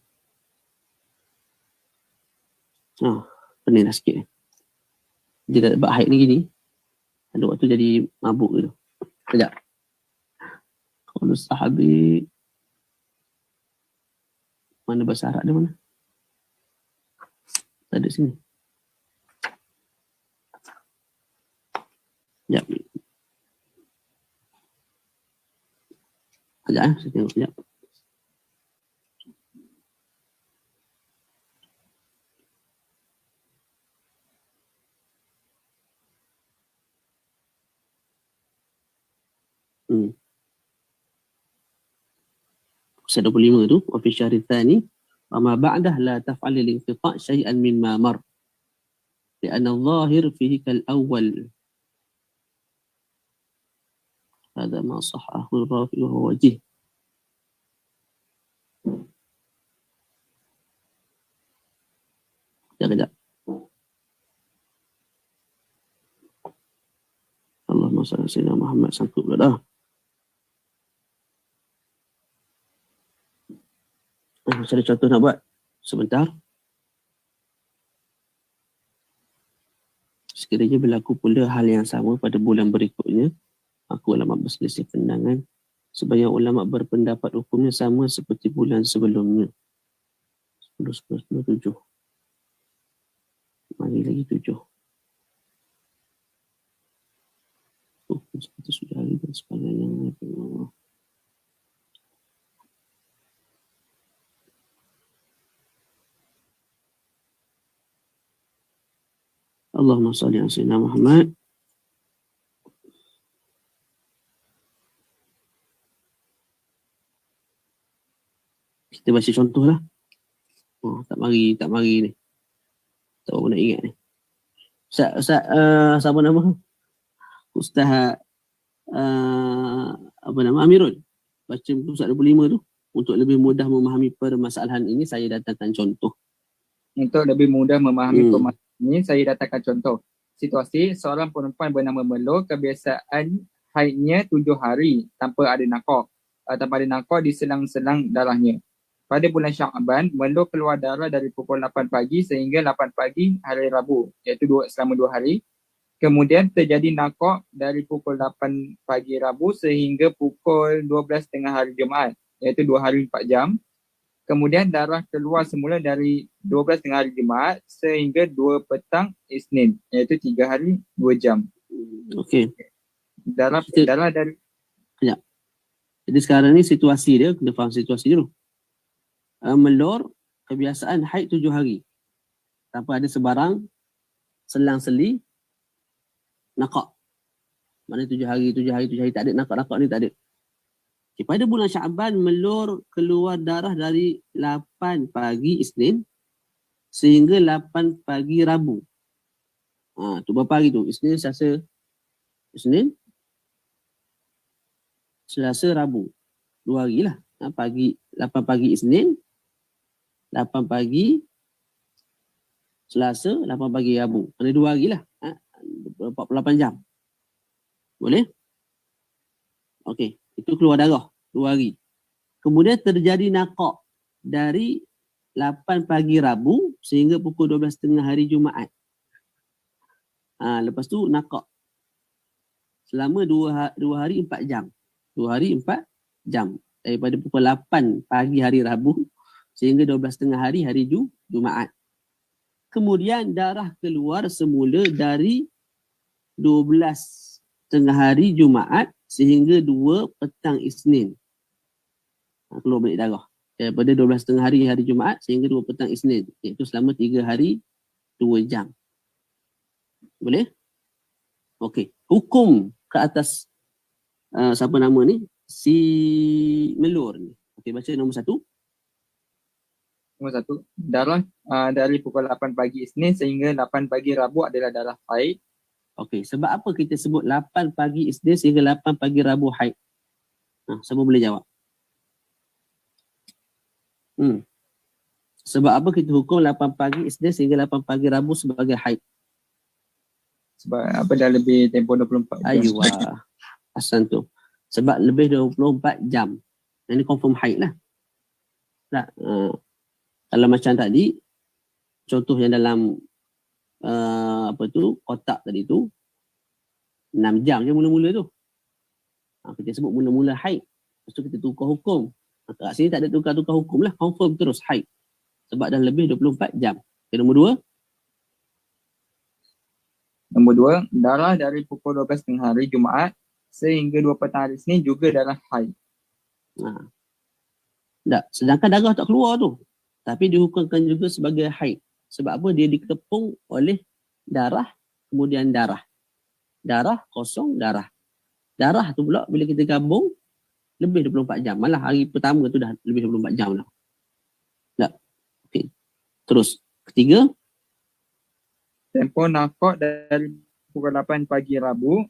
Speaker 2: Pening dah sikit. Dia dah dapat haid ni gini. Ada waktu jadi mabuk gitu. Sekejap. Kalau sahabi mana bahasa Arab dia mana? Tak ada sini. Sekejap. Sekejap saya tengok sekejap. Pasal 25 tu, wa fi syahri tsani wa ma ba'dah la taf'al al-inqita' syai'an mimma mar. Li'anna adh-dhahir fihi kal-awwal. Hadha ma sahhahu ar-Rafi' wa huwa wajih. Sekejap. Allahumma salli ala sayyidina Muhammad sangkut pula dah. Macam ada contoh nak buat? Sebentar. Sekiranya berlaku pula hal yang sama pada bulan berikutnya, maka ulama berselisih pandangan. Sebagian ulama berpendapat hukumnya sama seperti bulan sebelumnya. 10, 7. Mari lagi 7. Seperti sudah hari dan sebagainya. Allahumma salli ala sayyidina Muhammad. Kita baca contoh lah. Tak mari ni. Tak apa nak ingat ni. Ustaz, siapa nama? Ustaz Amirul. Baca Ustaz 25 tu. Untuk lebih mudah memahami permasalahan ini, saya datangkan contoh.
Speaker 1: Untuk lebih mudah memahami permasalahan ini, saya datangkan contoh. Situasi seorang perempuan bernama Melo, kebiasaan haidnya 7 hari tanpa ada nakor di selang-selang darahnya. Pada bulan Sya'ban, Melo keluar darah dari pukul 8 pagi sehingga 8 pagi hari Rabu, iaitu selama 2 hari. Kemudian terjadi nakor dari pukul 8 pagi Rabu sehingga pukul 12.30 hari Jumaat, iaitu 2 hari 4 jam. Kemudian darah keluar semula dari 12.30 hari Jumaat sehingga 2 petang Isnin, iaitu 3 hari 2 jam.
Speaker 2: Okey.
Speaker 1: Darah dari...
Speaker 2: Sekejap. Jadi sekarang ni situasi dia, kena faham situasi dulu. Melor, kebiasaan haid 7 hari. Tanpa ada sebarang selang-seli nakak. Maknanya 7 hari, tak ada nakak ni tak ada. Okay, pada bulan Sya'ban, Melor keluar darah dari 8 pagi Isnin sehingga 8 pagi Rabu. Tu berapa hari tu? Isnin, Selasa, Rabu. 2 hari lah. 8 pagi Isnin, 8 pagi Selasa, 8 pagi Rabu. Ada 2 hari lah. 48 jam. Boleh? Okey. Itu keluar darah 2 hari. Kemudian terjadi nakak dari 8 pagi Rabu sehingga pukul 12.30 hari Jumaat. Lepas tu nakak. Selama 2 hari 4 jam. 2 hari 4 jam. Daripada pukul 8 pagi hari Rabu sehingga 12.30 hari Jumaat. Kemudian darah keluar semula dari 12.30 hari Jumaat sehingga 2 petang Isnin. Keluar balik darah. Daripada 12.30 hari Jumaat sehingga 2 petang Isnin. Iaitu selama 3 hari 2 jam. Boleh? Okey. Hukum ke atas siapa nama ni? si Melur ni. Okey, baca nombor 1.
Speaker 1: Nombor 1, darah dari pukul 8 pagi Isnin sehingga 8 pagi Rabu adalah darah haid.
Speaker 2: Okey, sebab apa kita sebut 8 pagi Isnin sehingga 8 pagi Rabu haid? Siapa boleh jawab? Sebab apa kita hukum 8 pagi Isnin sehingga 8 pagi Rabu sebagai haid?
Speaker 1: Sebab apa, dah lebih tempoh 24 jam.
Speaker 2: Ayuh, Hasan tu. Sebab lebih 24 jam. Ini confirm haid lah. Tak? Kalau macam tadi, contoh yang dalam kotak tadi tu, 6 jam je mula-mula tu. Kita sebut mula-mula haid. Lepas tu kita tukar hukum. Kat sini tak ada tukar-tukar hukum lah. Confirm terus haid. Sebab dah lebih 24 jam. Okay, nombor 2.
Speaker 1: Nombor 2, darah dari pukul 12 tengah hari Jumaat sehingga 2 petang hari Isnin juga darah haid.
Speaker 2: Tak. Sedangkan darah tak keluar tu. Tapi dihukumkan juga sebagai haid. Sebab apa? Dia dikepung oleh darah, kemudian darah. Darah, kosong, darah. Darah tu pula bila kita gabung, lebih 24 jam. Malah hari pertama tu dah lebih 24 jam lah. Tak. Okey. Terus. Ketiga.
Speaker 1: Tempoh nakak dari pukul 8 pagi Rabu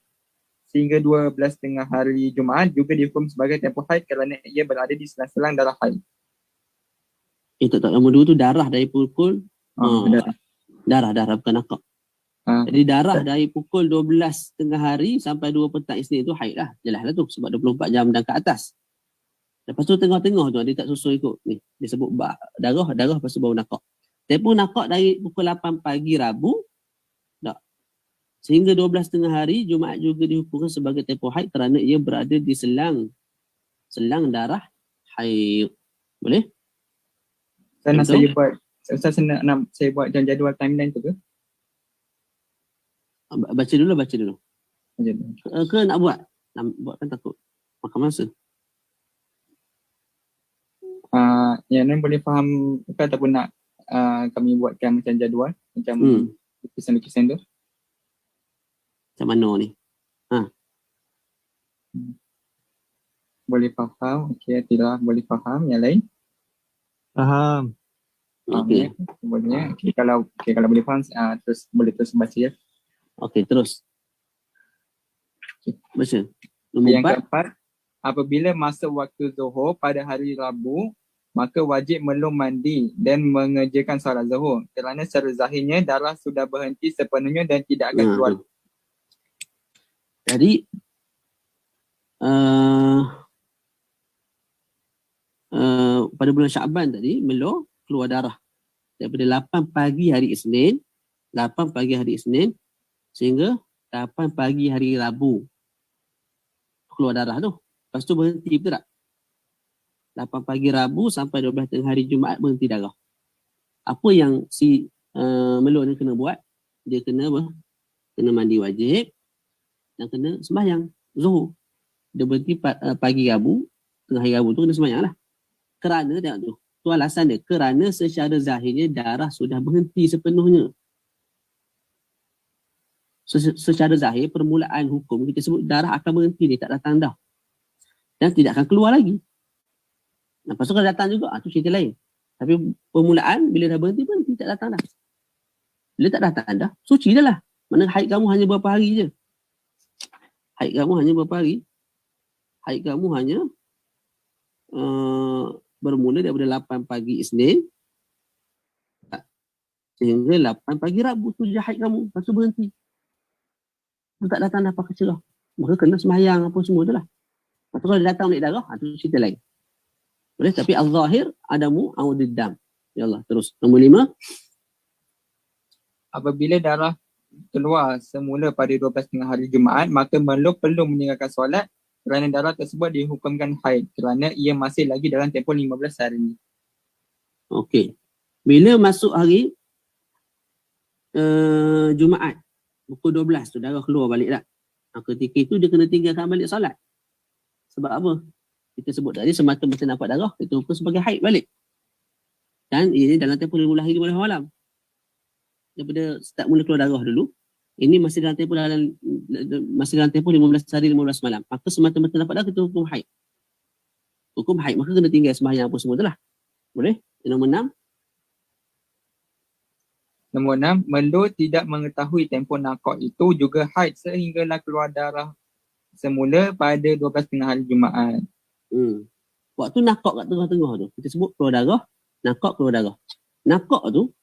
Speaker 1: sehingga 12 tengah hari Jumaat juga dihukum sebagai tempoh haid kerana ia berada di selang-selang darah haid.
Speaker 2: Tak. Nombor 2 tu darah dari pukul darah bukan nakak. Jadi darah dari pukul 12 tengah hari sampai 2 petang Isnin tu haid lah. Jelas lah tu sebab 24 jam dan ke atas. Lepas tu tengah-tengah tu dia tak susun ikut ni. Dia sebut darah lepas tu baru nakak. Tempoh nakak dari pukul 8 pagi Rabu sehingga 12 tengah hari Jumaat juga dihukumkan sebagai tempoh haid kerana ia berada di selang darah haid. Boleh?
Speaker 1: Saya buat jadual timeline tu ke?
Speaker 2: Baca dulu. Ke nak buat? Nak buat kan takut makan masa.
Speaker 1: Yang lain boleh faham ke ataupun nak kami buatkan macam jadual, macam lukisan-lukisan tu?
Speaker 2: Macam mana ni?
Speaker 1: Boleh faham? Okey, Atila boleh faham. Yang lain?
Speaker 3: Faham.
Speaker 2: Okey.
Speaker 1: Boleh. Kalau boleh faham, boleh terus baca ya.
Speaker 2: Okey, terus. Baca. Nombor
Speaker 1: Yang
Speaker 2: 4.
Speaker 1: keempat, apabila masuk waktu Zuhur pada hari Rabu, maka wajib melum mandi dan mengerjakan solat Zuhur kerana secara zahirnya darah sudah berhenti sepenuhnya dan tidak akan keluar.
Speaker 2: Jadi pada bulan Syaban tadi Melo keluar darah daripada 8 pagi hari Isnin sehingga 8 pagi hari Rabu keluar darah tu. Lepas tu berhenti, betul tak? 8 pagi Rabu sampai 12 tengah hari Jumaat berhenti darah. Apa yang si Melo ni kena buat? Dia kena apa? Kena mandi wajib dan kena sembahyang Zuhur. Dia berhenti pagi Rabu, tengah hari Rabu tu kena sembahyang lah. Kerana tengok tu. Tu alasan dia. Kerana secara zahirnya darah sudah berhenti sepenuhnya. Secara zahir permulaan hukum kita sebut darah akan berhenti, dia tak datang dah. Dan tidak akan keluar lagi. Lepas tu kalau datang juga, tu cerita lain. Tapi permulaan bila dah berhenti tak datang dah. Bila tak datang dah, suci dah lah. Mana haid kamu hanya berapa hari je. Haid kamu hanya berapa hari? Haid kamu hanya bermula daripada 8 pagi Isnin sehingga 8 pagi Rabu tu je haid kamu. Lepas tu berhenti. Tu tak datang dah pakai cerah. Maka kena sembahyang apa semua tu lah. Lepas tu kalau dia datang balik darah, tu cerita lain. Boleh? Tapi al-zahir adamu awdiddam. Ya Allah, terus. Nombor 5.
Speaker 1: Apabila darah keluar semula pada 12 tengah hari Jumaat, maka perlu meninggalkan solat kerana darah tersebut dihukumkan haid kerana ia masih lagi dalam tempoh 15 hari.
Speaker 2: Okey. Bila masuk hari Jumaat, pukul 12 tu darah keluar balik dah. Ketika itu dia kena tinggalkan balik solat. Sebab apa? Kita sebut tadi semata-mata nampak darah, kita hukum sebagai haid balik. Dan ini dalam tempoh 15 hari 15 malam. Daripada start mula keluar darah dulu, ini masih dalam tempoh 15 hari 15 malam. Maka semata-mata nampak darah kita hukum haid. hukum haid, maka kena tinggal sembahyang apa semua tu lah. Boleh? Yang nombor 6.
Speaker 1: Nombor 6, melu tidak mengetahui tempoh nakak itu juga haid sehinggalah keluar darah semula pada 12 tengah hari Jumaat.
Speaker 2: Waktu nakak kat tengah-tengah tu, kita sebut keluar darah, nakak keluar darah. Nakak tu,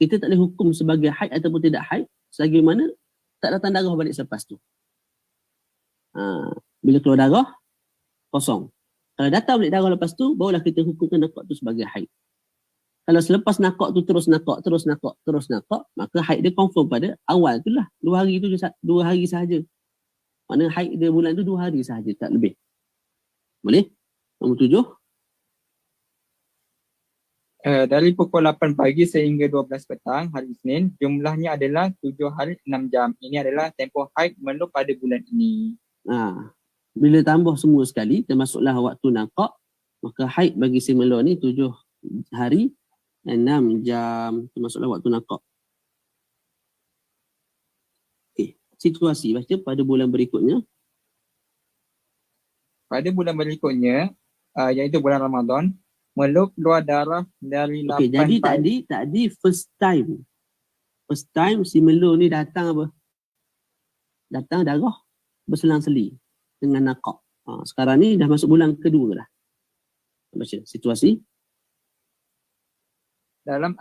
Speaker 2: kita tak boleh hukum sebagai haid ataupun tidak haid, selagi mana tak datang darah balik selepas tu. Bila keluar darah, kosong. Kalau datang balik darah lepas tu, barulah kita hukumkan nakak tu sebagai haid. Kalau selepas nakak tu terus nakak, maka haid dia confirm pada awal tu lah. 2 hari tu, 2 hari sahaja. Maknanya haid dia bulan tu 2 hari sahaja, tak lebih. Boleh? Nombor 7.
Speaker 1: Dari pukul 8 pagi sehingga 12 petang hari Isnin, jumlahnya adalah 7 hari 6 jam. Ini adalah tempoh haid melu pada bulan ini.
Speaker 2: Bila tambah semua sekali, termasuklah waktu nakak, maka haid bagi si melur ni 7 hari 6 jam, termasuklah waktu nakak. Okey, situasi baca pada bulan berikutnya.
Speaker 1: Pada bulan berikutnya, iaitu bulan Ramadan, melu keluar darah dari 8
Speaker 2: Okey, jadi
Speaker 1: pagi.
Speaker 2: tadi first time si melur ni datang apa? Datang darah berselang-seli dengan nakak. Sekarang ni dah masuk bulan kedua dah. Baca situasi.
Speaker 1: Dalam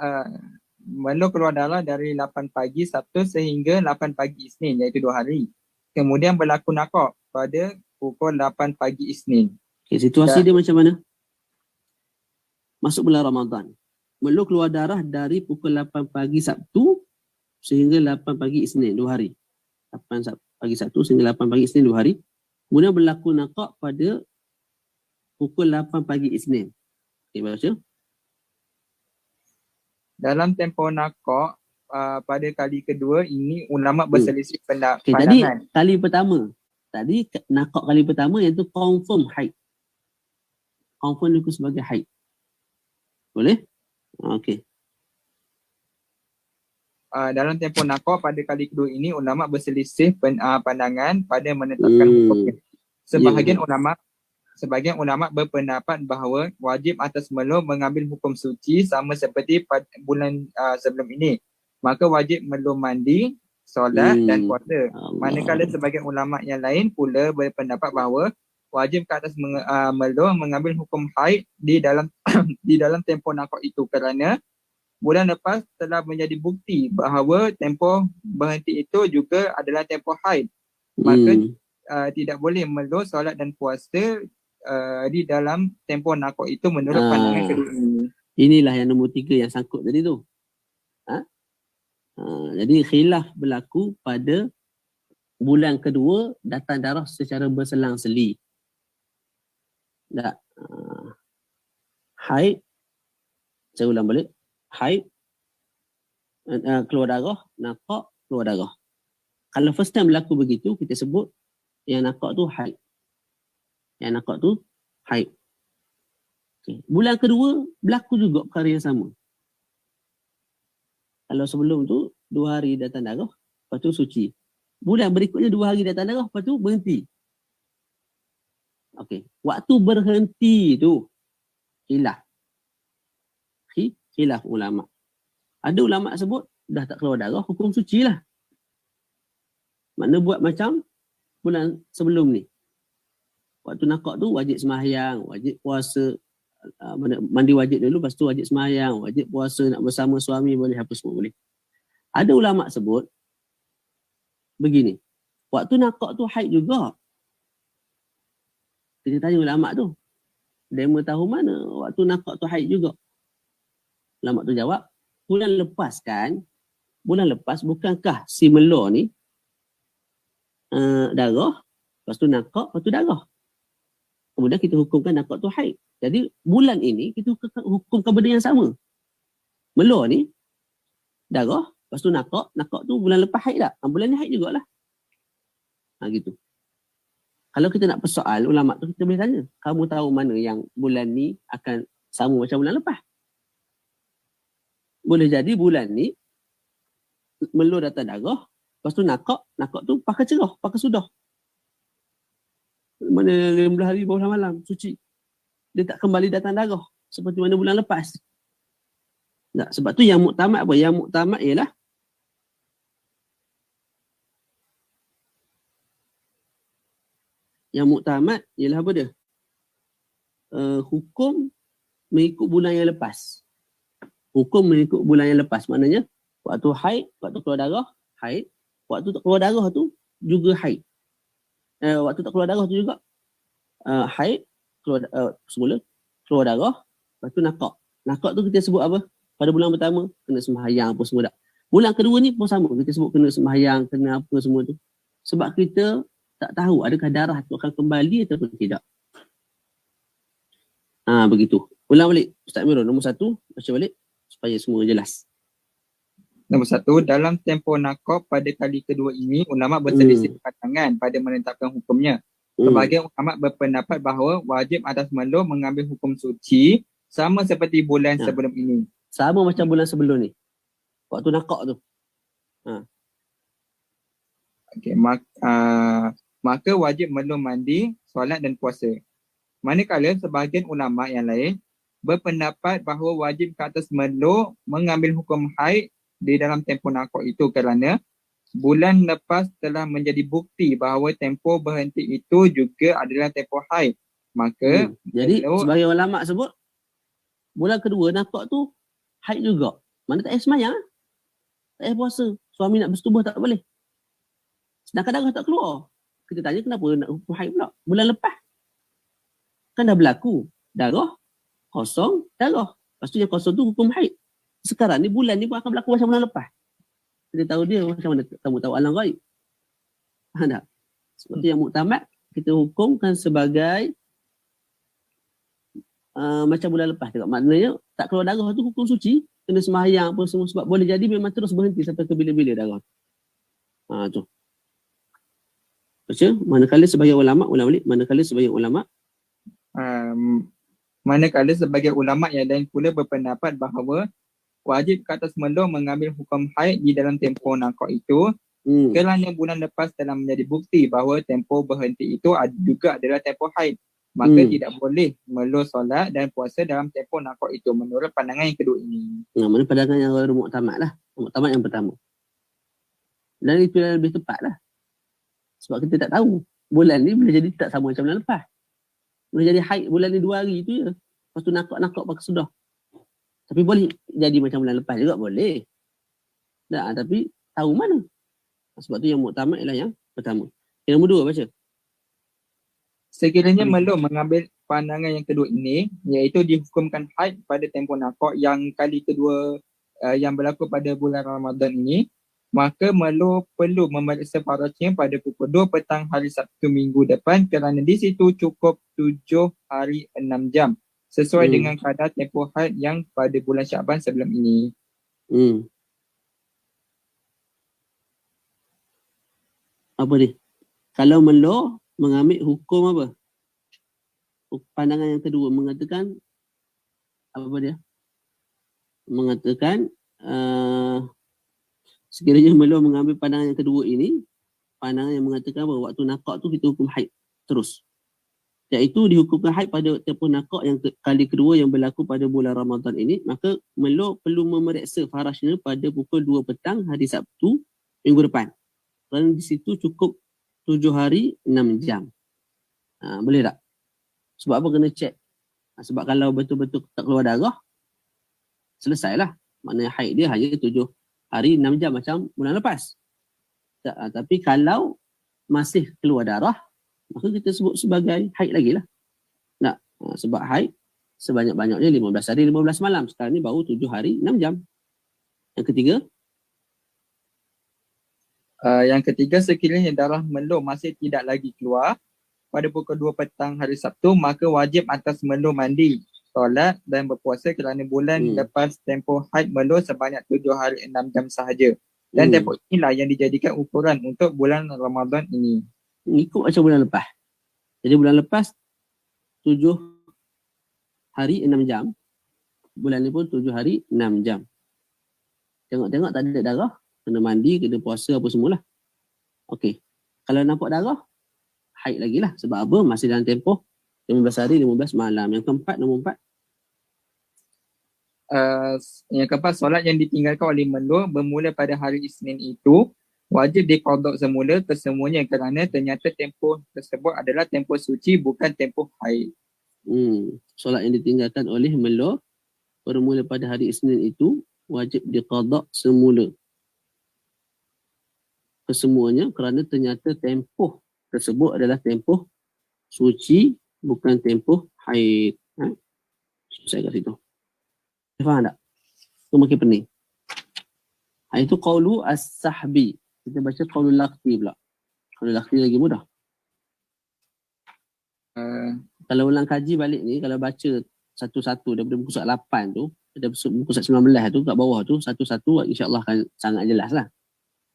Speaker 1: melu keluar darah dari 8 pagi Sabtu sehingga 8 pagi Isnin, iaitu 2 hari. Kemudian berlaku nakak pada pukul 8 pagi Isnin.
Speaker 2: Okay, situasi dia macam mana? Masuk bulan Ramadan. Melu keluar darah dari pukul 8 pagi Sabtu sehingga 8 pagi Isnin, 2 hari. 8 pagi Sabtu sehingga 8 pagi Isnin, 2 hari. Kemudian berlaku nakak pada pukul 8 pagi Isnin. Okay, baca.
Speaker 1: Dalam tempoh nakak pada kali kedua ini ulama berselisih
Speaker 2: Okay,
Speaker 1: pandangan.
Speaker 2: tadi kali pertama. Tadi nakak kali pertama iaitu confirm haid. Confirm itu sebagai haid. Boleh? Okey.
Speaker 1: Dalam tempoh nakak pada kali kedua ini ulama berselisih pandangan pada menetapkan hukumnya. Sebahagian ulama berpendapat bahawa wajib atas melur mengambil hukum suci sama seperti pada bulan sebelum ini. Maka wajib melur mandi, solat dan puasa. Manakala sebahagian ulama yang lain pula berpendapat bahawa wajib ke atas melur mengambil hukum haid di dalam di dalam tempoh nakak itu kerana bulan lepas telah menjadi bukti bahawa tempoh berhenti itu juga adalah tempoh haid. Maka tidak boleh melur, solat dan puasa di dalam tempoh nakak itu menurut pandangan kedua ini.
Speaker 2: Inilah yang nombor 3 yang sangkut tadi tu. Jadi khilaf berlaku pada bulan kedua datang darah secara berselang-seli. Tak. Haid, saya ulang balik. Haid, keluar darah, nakak, keluar darah. Kalau first time berlaku begitu, kita sebut yang nakak tu haid. Yang nakak tu haid. Okay. Bulan kedua berlaku juga perkara yang sama. Kalau sebelum tu 2 hari datang darah, lepas tu suci. Bulan berikutnya 2 hari datang darah, lepas tu berhenti. Okey, waktu berhenti tu khilaf. Khilaf ulama. Ada ulama sebut dah tak keluar darah, hukum suci lah. Mana buat macam bulan sebelum ni. Waktu nakak tu wajib sembahyang, wajib puasa, mandi wajib dulu, lepas tu wajib sembahyang, wajib puasa, nak bersama suami boleh, apa semua boleh. Ada ulama sebut begini, waktu nakak tu haid juga. Kita tanya ulama tu, demo tahu mana waktu nakak tu haid juga. Ulama tu jawab, bulan lepas kan, bulan lepas bukankah si melur ni darah, lepas tu nakak, lepas tu darah. Kemudian kita hukumkan nakak tu haid. Jadi bulan ini kita hukumkan benda yang sama. Melur ni darah, lepas tu nakak tu bulan lepas haid tak? Bulan ni haid jugalah. Gitu. Kalau kita nak persoal ulama tu, kita boleh tanya, kamu tahu mana yang bulan ni akan sama macam bulan lepas? Boleh jadi bulan ni melur datang darah, lepas tu nakak tu pakai cerah, pakai sudah. Mana 15 hari bawah malam, suci. dia tak kembali datang darah seperti mana bulan lepas. Tak, sebab tu yang muktamad apa? Yang muktamad ialah apa dia? Hukum mengikut bulan yang lepas. Hukum mengikut bulan yang lepas. Maknanya waktu haid, waktu keluar darah, haid. Waktu tak keluar darah tu juga haid. Waktu tak keluar darah tu juga haid, semula keluar darah, lepas tu nakak. Nakak tu kita sebut apa? Pada bulan pertama kena sembahyang apa semua dah. Bulan kedua ni pun sama, kita sebut kena sembahyang, kena apa semua tu. Sebab kita tak tahu adakah darah tu akan kembali ataupun tidak. Begitu. Ulang balik Ustaz Mirul, nombor 1 baca balik supaya semua jelas.
Speaker 1: Nombor 1, dalam tempoh nakab pada kali kedua ini, ulama berselisih pandangan pada menetapkan hukumnya. Sebahagian ulama berpendapat bahawa wajib atas melur mengambil hukum suci sama seperti bulan sebelum ini.
Speaker 2: Sama macam bulan sebelum ni. Waktu nakab tu.
Speaker 1: Okay, maka wajib melur mandi, solat dan puasa. Manakala sebahagian ulama yang lain berpendapat bahawa wajib ke atas melur mengambil hukum haid di dalam tempoh nakab itu kerana bulan lepas telah menjadi bukti bahawa tempoh berhenti itu juga adalah tempoh haid. Maka
Speaker 2: jadi sebagai ulama sebut bulan kedua nakab tu haid juga. Mana tak payah semayang, tak payah puasa. Suami nak bersetubuh tak boleh. Sedangkan darah tak keluar. Kita tanya kenapa nak hukum haid pula? Bulan lepas kan dah berlaku darah, kosong, darah. Lepas tu yang kosong tu hukum haid. Sekarang ni bulan ni pun akan berlaku macam bulan lepas. Kita tahu dia macam mana kamu tahu alam gaib. Tak? Sebab tu yang muktamad kita hukumkan sebagai macam bulan lepas juga. Maknanya tak keluar darah tu hukum suci, kena sembahyang apa semua sebab boleh jadi memang terus berhenti sampai ke bila-bila darah. Tu. Baca, manakala sebagai ulama, manakala sebagai ulama
Speaker 1: yang lain pula berpendapat bahawa wajib ke atas melur mengambil hukum haid di dalam tempoh nakab itu kerana bulan lepas telah menjadi bukti bahawa tempoh berhenti itu juga adalah tempoh haid. Maka tidak boleh melur solat dan puasa dalam tempoh nakab itu menurut pandangan yang kedua ini.
Speaker 2: Mana pandangan yang muktamad lah. Muktamad yang pertama. Dan itu yang lebih tepat lah. Sebab kita tak tahu. Bulan ni boleh jadi tak sama macam bulan lepas. Boleh jadi haid bulan ni 2 hari tu je. Lepas tu nakab pakai sudah. Tapi boleh jadi macam bulan lepas juga boleh. Tak, tapi tahu mana. Sebab tu yang muktamad ialah yang pertama. Yang nombor 2 baca.
Speaker 1: Sekiranya melur mengambil pandangan yang kedua ini, iaitu dihukumkan haid pada tempoh nakab yang kali kedua yang berlaku pada bulan Ramadan ini, maka melur perlu memeriksa farajnya pada pukul 2 petang hari Sabtu minggu depan kerana di situ cukup 7 hari 6 jam. Sesuai dengan kadar tempoh haid yang pada bulan Syaban sebelum ini.
Speaker 2: Apa ni? Kalau melur mengambil hukum apa? Pandangan yang kedua mengatakan apa dia? Mengatakan sekiranya melur mengambil pandangan yang kedua ini, pandangan yang mengatakan bahawa waktu nakab tu kita hukum haid terus. Iaitu dihukumkan haid pada tempoh nakab yang kali kedua yang berlaku pada bulan Ramadan ini, maka melur perlu memeriksa farajnya pada pukul 2 petang hari Sabtu minggu depan. Kerana di situ cukup 7 hari 6 jam. Boleh tak? Sebab apa kena cek? Sebab kalau betul-betul tak keluar darah, selesailah. Maknanya haid dia hanya 7 hari 6 jam macam bulan lepas. Tapi kalau masih keluar darah, maka kita sebut sebagai haid lagi lah. Sebab haid sebanyak-banyaknya 15 hari 15 malam. Sekarang ni baru 7 hari 6 jam. Yang ketiga,
Speaker 1: sekiranya darah melur masih tidak lagi keluar pada pukul 2 petang hari Sabtu, maka wajib atas melur mandi, solat dan berpuasa kerana bulan lepas tempoh haid melur sebanyak 7 hari 6 jam sahaja. Dan tempoh inilah yang dijadikan ukuran untuk bulan Ramadan ini.
Speaker 2: Ikut macam bulan lepas. Jadi bulan lepas 7 hari 6 jam. Bulan ni pun 7 hari 6 jam. Tengok-tengok tak ada darah, kena mandi, kena puasa apa semualah. Okey. Kalau nampak darah, haid lagi lah. Sebab apa? Masih dalam tempoh 15 hari, 15 malam. Yang keempat, nombor 4.
Speaker 1: Yang keempat, solat yang ditinggalkan oleh mendua bermula pada hari Isnin itu wajib diqadha semula kesemuanya kerana ternyata tempoh tersebut adalah tempoh suci, bukan tempoh haid.
Speaker 2: Solat yang ditinggalkan oleh mendua bermula pada hari Isnin itu wajib diqadha semula kesemuanya kerana ternyata tempoh tersebut adalah tempoh suci, bukan tempoh haid. Saya kat situ. Faham tak? Itu makin pening. Itu qaulu as-sahbi. Kita baca qaulu laqti pula. Qaulu laqti lagi mudah. Kalau ulang kaji balik ni, kalau baca satu-satu daripada muka surat 8 tu, daripada muka surat 19 tu, kat bawah tu, satu-satu insyaAllah akan sangat jelas lah.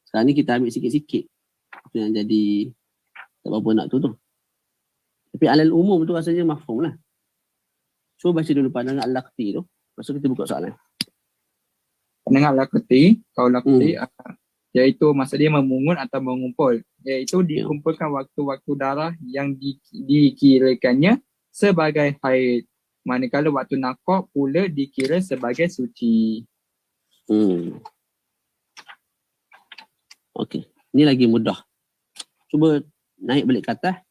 Speaker 2: Sekarang ni kita ambil sikit-sikit. Itu yang jadi tak berapa nak tu. Tapi alal umum tu rasanya mafhum lah. So baca dulu pandangan al-laqti tu. Lepas tu kita buka soalan.
Speaker 1: Pandangan laqti, qaul laqti, iaitu masa dia memungut atau mengumpul, iaitu dikumpulkan waktu-waktu darah yang dikirakannya sebagai haid. Manakala waktu naqah pula dikira sebagai suci.
Speaker 2: Okey. Ini lagi mudah. Cuba naik balik ke atas.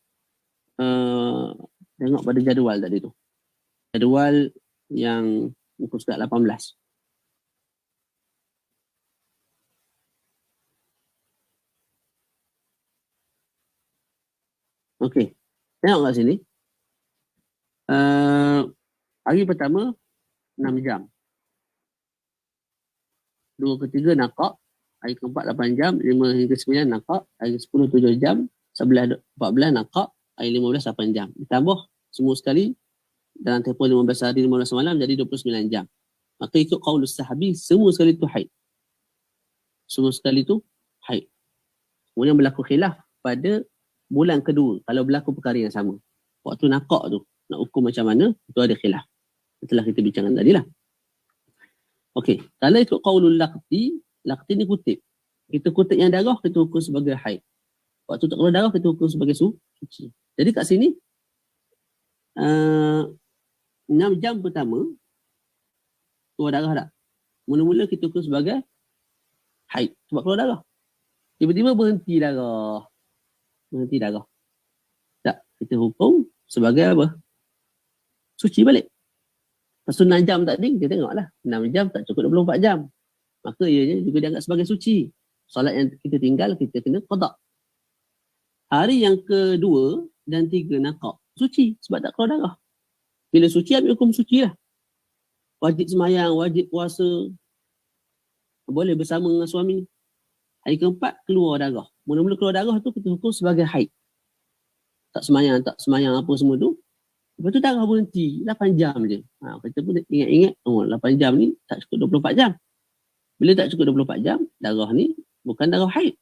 Speaker 2: Tengok pada jadual tadi tu. Jadual yang muka surat 18. Okey. Tengok kat sini. Hari pertama 6 jam. 2 ketiga naqah. Hari keempat 8 jam. 5 hingga 9 naqah. Hari ke-10 7 jam. 11 14 naqah. Hari 15 8 jam. Ditambah semua sekali dalam tempoh 15 hari 15 malam jadi 29 jam. Maka ikut qaulus sahabi semua sekali tu haid. Semua sekali tu haid. Kemudian berlaku khilaf pada bulan kedua kalau berlaku perkara yang sama. Waktu naqah tu nak ukur macam mana, itu ada khilaf. Itulah kita bincangkan tadi lah. Okey, kalau ikut qaulul laqti, laqti ni kutip. Kita kutip yang darah, kita ukur sebagai haid. Waktu tak keluar darah, kita ukur sebagai suci. Jadi kat sini 6 jam pertama keluar darah tak? Mula-mula kita ukur sebagai haid sebab keluar darah. Tiba-tiba berhenti darah. Tak, kita hukum sebagai apa? Suci balik. Lepas tu 6 jam tadi, kita tengoklah. 6 jam tak cukup 24 jam. Maka ianya juga dianggap sebagai suci. Solat yang kita tinggal, kita kena qada. Hari yang kedua dan 3 naqah. Suci sebab tak keluar darah. Bila suci, ambil hukum suci lah. Wajib semayang, wajib puasa. Boleh bersama dengan suami. Hari keempat, keluar darah. Mula-mula keluar darah tu kita hukum sebagai haid. Tak semayang apa semua tu. Lepas tu darah berhenti. 8 jam je. Kita pun ingat-ingat, 8 jam ni tak cukup 24 jam. Bila tak cukup 24 jam, darah ni bukan darah haid.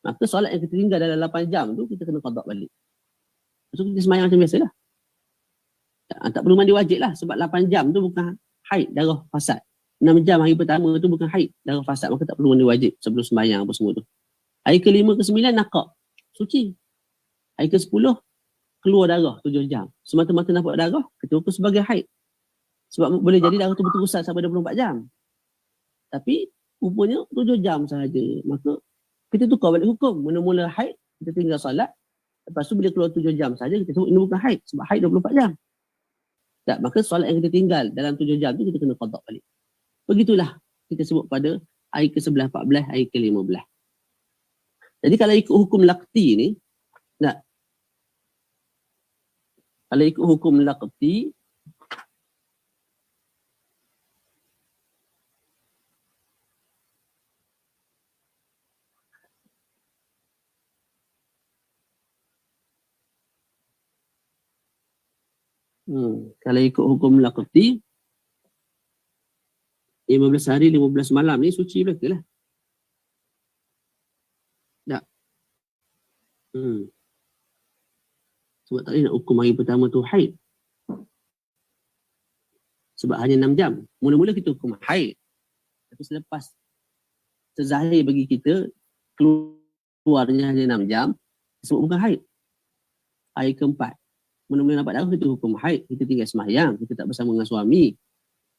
Speaker 2: Maka solat yang kita tinggal dalam 8 jam tu, kita kena qada balik. Lepas tu kita semayang macam biasa lah. Tak perlu mandi wajib lah. Sebab 8 jam tu bukan haid, darah fasad. 6 jam hari pertama tu bukan haid, darah fasad. Maka tak perlu mandi wajib sebelum semayang apa semua tu. Hari ke-5 ke-9 naqah. Suci. Hari ke-10 keluar darah 7 jam. Semata-mata nampak darah, kita ukur sebagai haid. Sebab boleh jadi darah tu berterusan sampai 24 jam. Tapi rupanya 7 jam sahaja. Maka kita tukar balik hukum. Mula-mula haid, kita tinggal solat. Lepas tu bila keluar 7 jam sahaja, kita sebut ini bukan haid. Sebab haid 24 jam. Tak, maka solat yang kita tinggal dalam 7 jam tu, kita kena qada balik. Begitulah kita sebut pada hari ke-11, 14, hari ke-15. Jadi kalau ikut hukum laqti ni, tak. Kalau ikut hukum laqti, kalau ikut hukum laqti, 15 hari, 15 malam ni suci belaka lah. Tak. Sebab tak boleh nak hukum hari pertama tu haid. Sebab hanya 6 jam. Mula-mula kita hukum haid. Tapi selepas terzahir bagi kita, keluarnya hanya 6 jam, sebab bukan haid. Hari keempat, Mula-mula nampak darah itu hukum haid. Kita tinggal sembahyang, kita tak bersama dengan suami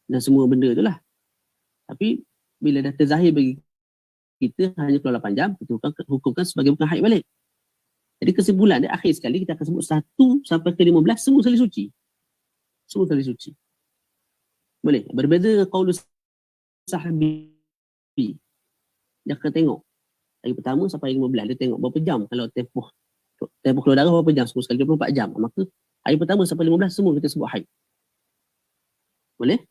Speaker 2: dan semua benda itulah. Tapi bila dah terzahir bagi kita hanya keluar 8 jam, kita hukumkan sebagai bukan haid balik. Jadi kesimpulan dia akhir sekali kita akan sebut 1 sampai ke 15 semua sekali suci. Semua sekali suci. Boleh. Berbeza dengan qaulus sahabi. Dia akan tengok hari pertama sampai hari 15 dia tengok berapa jam kalau tempoh keluar darah berapa jam, semua sekali 24 jam. Maka hari pertama sampai 15 semua kita sebut haid. Boleh?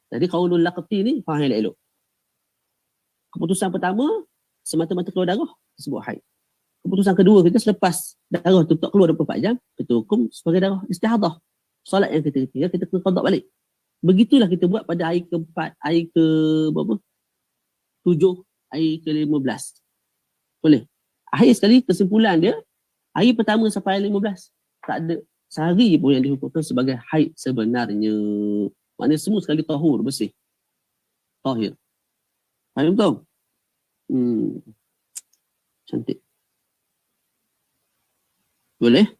Speaker 2: Jadi qaulul laqti ni faham elok-elok. Keputusan pertama semata-mata keluar darah disebut haid. Keputusan kedua kita selepas darah tu tak keluar 24 jam, kita hukum sebagai darah istihadah. Solat yang kita tinggal kita kena qada balik. Begitulah kita buat pada hari keempat, hari ke berapa? 7, hari ke 15. Boleh. Akhir sekali kesimpulan dia hari pertama sampai hari 15 tak ada sehari pun yang dihukumkan sebagai haid sebenarnya. Maknanya semua sekali tahur, bersih. Tahir. Faham betul? Cantik. Boleh?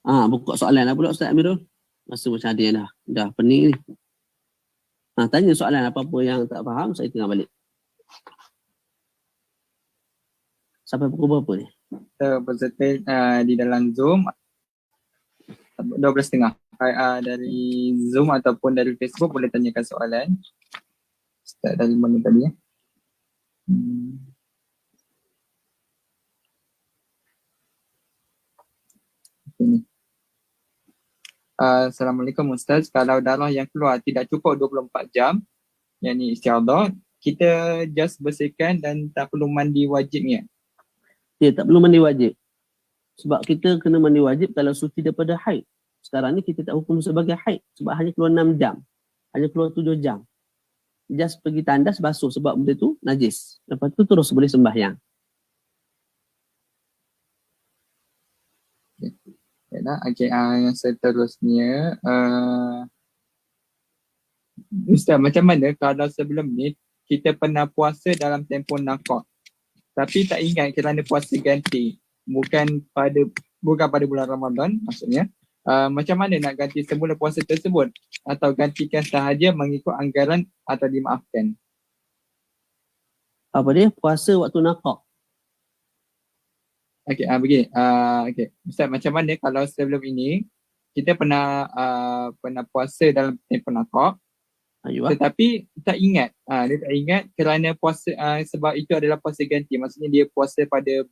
Speaker 2: Buka soalan apa pula Ustaz Amirul? Masa macam ada yang dah pening ni. Tanya soalan apa-apa yang tak faham, saya tengah balik. Sampai pukul berapa ni?
Speaker 1: Peserta di dalam Zoom 12.30. Dari Zoom ataupun dari Facebook boleh tanyakan soalan. Start dari mana tadi ya? Ini. Assalamualaikum Ustaz. Kalau darah yang keluar tidak cukup 24 jam, yang ni istiadah, kita just bersihkan dan tak perlu mandi wajibnya.
Speaker 2: Ya, tak perlu mandi wajib. Sebab kita kena mandi wajib kalau suci daripada haid. Sekarang ni kita tak hukum sebagai haid sebab hanya keluar 6 jam. Hanya keluar 7 jam. Just pergi tandas basuh sebab benda tu najis. Lepas tu terus boleh sembahyang.
Speaker 1: Okay, yang seterusnya Ustaz, macam mana kalau sebelum ni kita pernah puasa dalam tempoh nakak tapi tak ingat kerana puasa ganti bukan pada bulan Ramadan maksudnya, macam mana nak ganti semula puasa tersebut atau gantikan sahaja mengikut anggaran atau dimaafkan?
Speaker 2: Apa dia? Puasa waktu nakak.
Speaker 1: Okey, begini. Okey, Ustaz, macam mana kalau sebelum ini kita pernah puasa dalam tempoh nakak, tetapi tak ingat. Dia tak ingat kerana puasa sebab itu adalah puasa ganti. Maksudnya dia puasa pada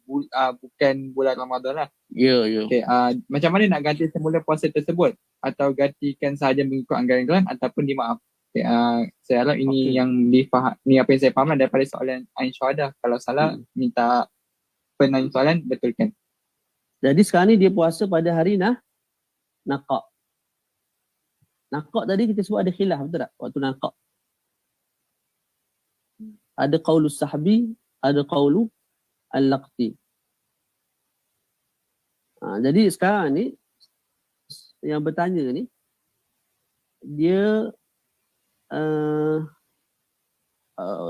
Speaker 1: bukan bulan Ramadan lah.
Speaker 2: Ya.
Speaker 1: Okey, macam mana nak ganti semula puasa tersebut atau gantikan sahaja mengikut anggaran ataupun dimaaf? Okay, saya harap ini yang difaham, ni apa yang saya faham daripada soalan Ain Syuhada. Kalau salah minta penanya soalan betulkan.
Speaker 2: Jadi sekarang ni dia puasa pada hari nakak. Nakak tadi kita sebut ada khilaf, betul tak? Waktu nakak. Ada qaulus sahabi, ada qaulu al-laqti. Jadi sekarang ni yang bertanya ni dia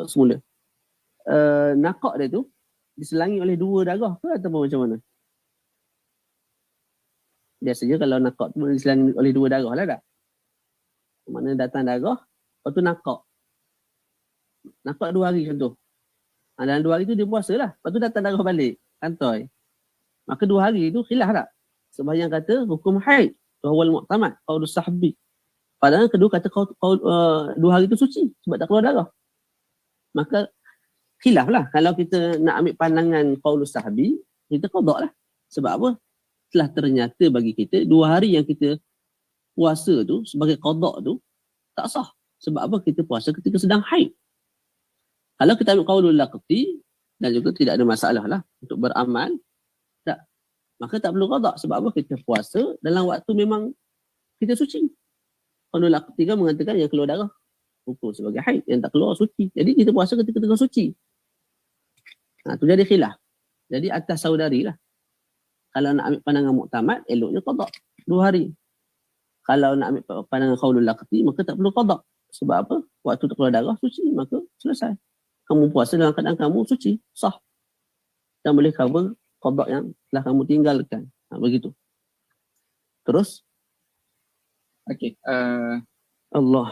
Speaker 2: semula nakak dia tu diselangi oleh 2 darah ke ataupun macam mana? Biasanya kalau nakak tu diselangi oleh 2 darah lah tak? Mana datang darah, lepas tu nakak. Nakak 2 hari contoh. Dalam 2 hari tu dia puasa lah. Lepas tu datang darah balik, kantoi. Maka 2 hari tu khilaf tak? Sebab yang kata hukum haid, wal mu'tamad, qaulus sahabi. Padahal kedua kata 2 hari tu suci sebab tak keluar darah. Maka khilaf lah. Kalau kita nak ambil pandangan qaulus sahabi, kita qada lah. Sebab apa? Telah ternyata bagi kita 2 hari yang kita puasa tu sebagai qada tu tak sah. Sebab apa? Kita puasa ketika sedang haid. Kalau kita ambil qaulul laqti dan juga tidak ada masalah lah untuk beramal, tak, maka tak perlu qada. Sebab apa? Kita puasa dalam waktu memang kita suci. Qaulul laqti kan mengatakan yang keluar darah hukum sebagai haid, yang tak keluar suci. Jadi kita puasa ketika tengah suci. Tu jadi khilaf. Jadi atas saudari lah. Kalau nak ambil pandangan muktamad, eloknya qada 2 hari. Kalau nak ambil pandangan qaulul laqti, maka tak perlu qada. Sebab apa? Waktu tak keluar darah suci, maka selesai. Kamu puasa dalam keadaan kamu suci, sah. Dan boleh cover qada yang telah kamu tinggalkan. Begitu. Terus
Speaker 1: Okey,
Speaker 2: Allah.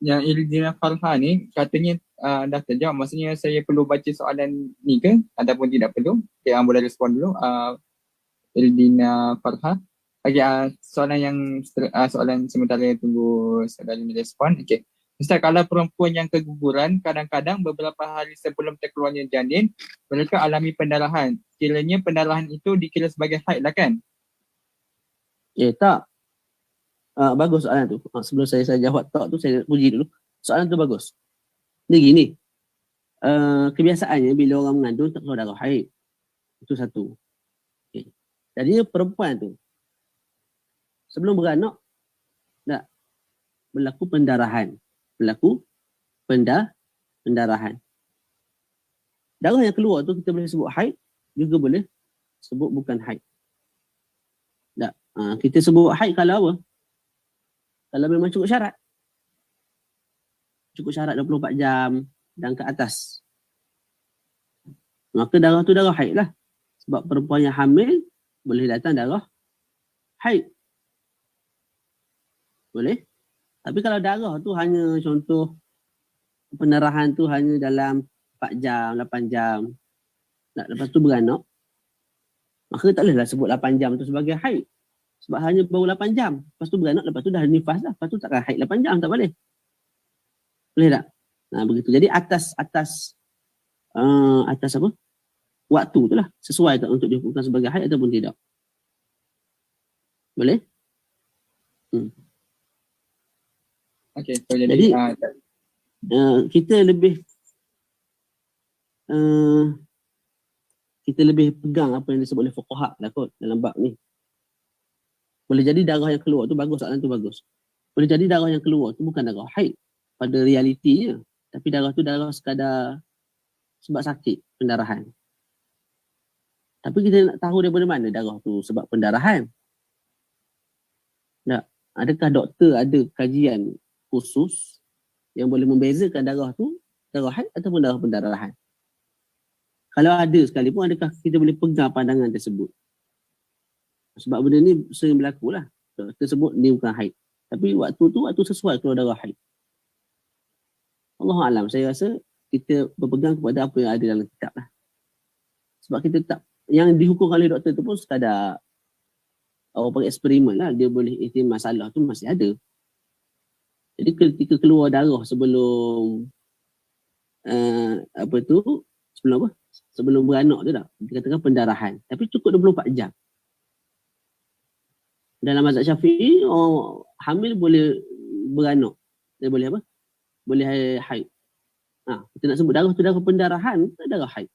Speaker 1: yang Irdina Farha ni katanya dah terjawab. Maksudnya saya perlu baca soalan ni ke ataupun tidak perlu? Okay, boleh respon dulu. Irdina Farha. Okey, soalan yang soalan sementara tunggu saudara ni respon. Okey. Ustaz, kalau perempuan yang keguguran, kadang-kadang beberapa hari sebelum terkeluarnya janin, mereka alami pendarahan. Kiranya pendarahan itu dikira sebagai haid lah kan?
Speaker 2: Tak. Bagus soalan tu. Sebelum saya jawab tak tu, saya puji dulu. Soalan tu bagus. Dia gini. Kebiasaannya bila orang mengandung tak keluar darah haid. Itu satu. Okay. Jadi perempuan tu sebelum beranak tak berlaku pendarahan. Pendarahan. Darah yang keluar tu kita boleh sebut haid, juga boleh sebut bukan haid. Tak. Kita sebut haid kalau apa? Kalau memang cukup syarat. Cukup syarat 24 jam dan ke atas. Maka darah tu darah haid lah. Sebab perempuan yang hamil boleh datang darah haid. Boleh. Tapi kalau darah tu hanya contoh pendarahan tu hanya dalam 4 jam, 8 jam. Lepas tu beranak. Maka tak bolehlah sebut 8 jam tu sebagai haid. Sebab hanya baru 8 jam. Lepas tu beranak, lepas tu dah nifas dah. Lepas tu takkan haid 8 jam, tak boleh. Boleh tak? Begitu. Jadi atas apa? Waktu tu lah. Sesuai tak untuk dihukumkan sebagai haid ataupun tidak. Boleh?
Speaker 1: Okey, so jadi
Speaker 2: kita lebih pegang apa yang disebut oleh fuqaha lah kot dalam bab ni. Boleh jadi darah yang keluar tu bagus, soalan tu bagus. Boleh jadi darah yang keluar tu bukan darah haid pada realitinya. Tapi darah tu darah sekadar sebab sakit, pendarahan. Tapi kita nak tahu daripada mana darah tu sebab pendarahan. Tak? Adakah doktor ada kajian khusus yang boleh membezakan darah tu darah haid ataupun darah pendarahan? Kalau ada sekalipun, adakah kita boleh pegang pandangan tersebut? Sebab benda ni sering berlaku lah. Doktor sebut ni bukan haid. Tapi waktu sesuai keluar darah haid. Allahu'alam, saya rasa kita berpegang kepada apa yang ada dalam kitab lah. Sebab kita tak, yang dihukum oleh doktor tu pun sekadar orang pakai eksperimen lah. Dia boleh ihtimal masalah tu masih ada. Jadi ketika keluar darah sebelum sebelum beranak tu dah, dikatakan pendarahan. Tapi cukup 24 jam. Dalam mazhab Syafi'i, orang hamil boleh beranak. Dia boleh apa? Boleh haid. Kita nak sebut darah tu darah pendarahan, tak darah haid.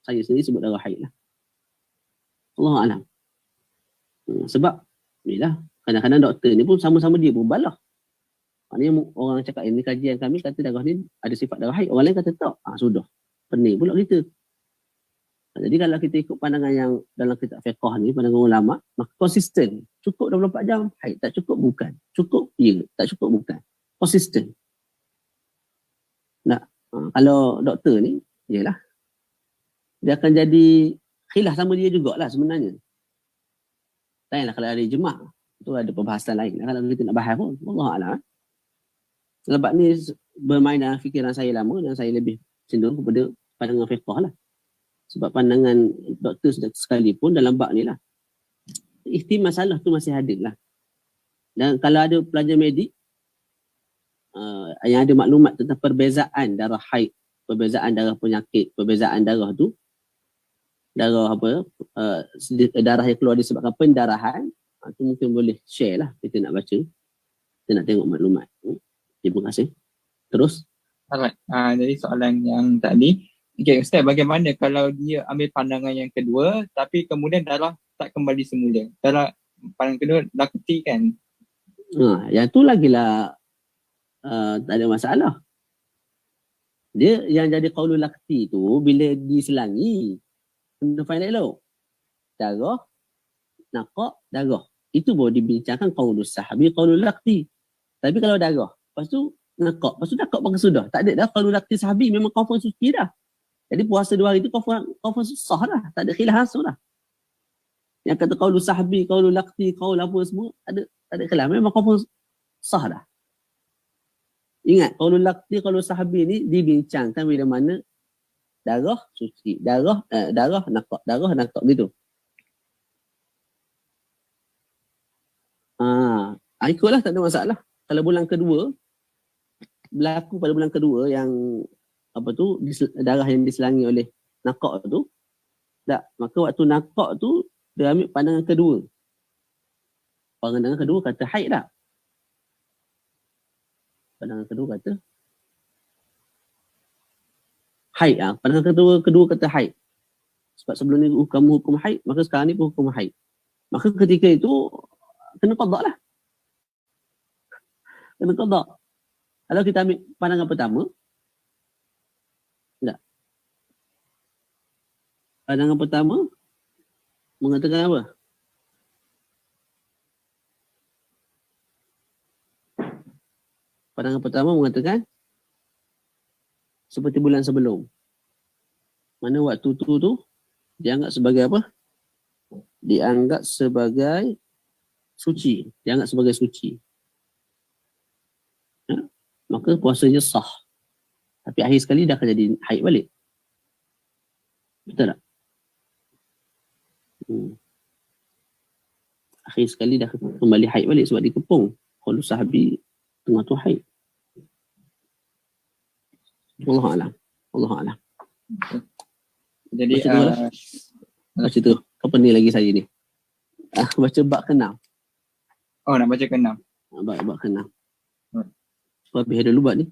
Speaker 2: Saya sendiri sebut darah haid lah. Allahu'alam. Sebab inilah, kadang-kadang doktor ni pun sama-sama dia pun balah. Maknanya orang cakap ini kajian kami kata darah ni ada sifat darah haid. Orang lain kata tak. Sudah. Pening pula kita. Jadi kalau kita ikut pandangan yang dalam kitab fiqh ni, pandangan ulama, maka konsisten. Cukup 24 jam, haid. Tak cukup, bukan. Cukup, ya. Tak cukup, bukan. Konsisten. Kalau doktor ni, yalah. Dia akan jadi khilaf sama dia jugalah sebenarnya. Lainlah kalau ada jemaah. Itu ada perbahasan lain. Kalau kita nak bahas pun, Allahu'alam. Sebab ni bermain dalam fikiran saya lama dan saya lebih cenderung kepada pandangan fiqh lah. Sebab pandangan doktor sekalipun dalam bab ni lah. Ihtimal masalah tu masih ada lah. Dan kalau ada pelajar medik yang ada maklumat tentang perbezaan darah haid, perbezaan darah penyakit, perbezaan darah tu, darah apa, darah yang keluar disebabkan pendarahan, tu mungkin boleh share lah. Kita nak baca, kita nak tengok maklumat. Terima kasih. Terus?
Speaker 1: Alright. Jadi soalan yang tadi, okay, Ustaz, bagaimana kalau dia ambil pandangan yang kedua tapi kemudian darah tak kembali semula? Darah pandangan kedua lakti kan?
Speaker 2: Yang tu lagilah tak ada masalah. Dia yang jadi qaulul lakti tu bila diselangi, kena find elok. Darah, naqa', darah. Itu baru dibincangkan qaulul sahabi, qaulul lakti. Tapi kalau darah, lepas tu naqa', lepas tu naqa' pakai sudah. Tak ada dah qaulul lakti sahabi, memang confirm suci dah. Jadi puasa 2 hari tu confirm sah dah. Tak ada khilaf langsung dah. Yang kata qaulu sahbi, qaulu laqti, qaul apa semua, ada khilaf. Memang confirm sah dah. Ingat, qaulu laqti, qaulu sahbi ni dibincangkan bila mana darah suci, darah nakak gitu. Ikutlah, tak ada masalah. Kalau bulan kedua, berlaku pada bulan kedua yang apa tu, darah yang diselangi oleh nakak tu, tak, maka waktu nakak tu dia ambil pandangan kedua. Pandangan kedua kata haid dah. Pandangan kedua kata haid. Pandangan kedua kata haid. Sebab sebelum ni hukum haid, maka sekarang ni pun hukum haid. Maka ketika itu kena qada lah. Kena qada. Kalau kita ambil pandangan pertama, tak. Pandangan pertama mengatakan apa? Pandangan pertama mengatakan seperti bulan sebelum. Mana waktu tu dianggap sebagai apa? Dianggap sebagai suci. Dianggap sebagai suci. Maka puasanya sah. Tapi akhir sekali dah akan jadi haid balik. Betul tak? Akhir sekali dah kembali haid balik sebab dikepung. Kalau sahabi tengah tu haid. Wallahualam. Wallahualam.
Speaker 1: Jadi
Speaker 2: baca tu. Apa ni lagi saya ni? Baca bab ke-6.
Speaker 1: nak baca ke-6.
Speaker 2: Bab ke-6. Habis dulu bab ni.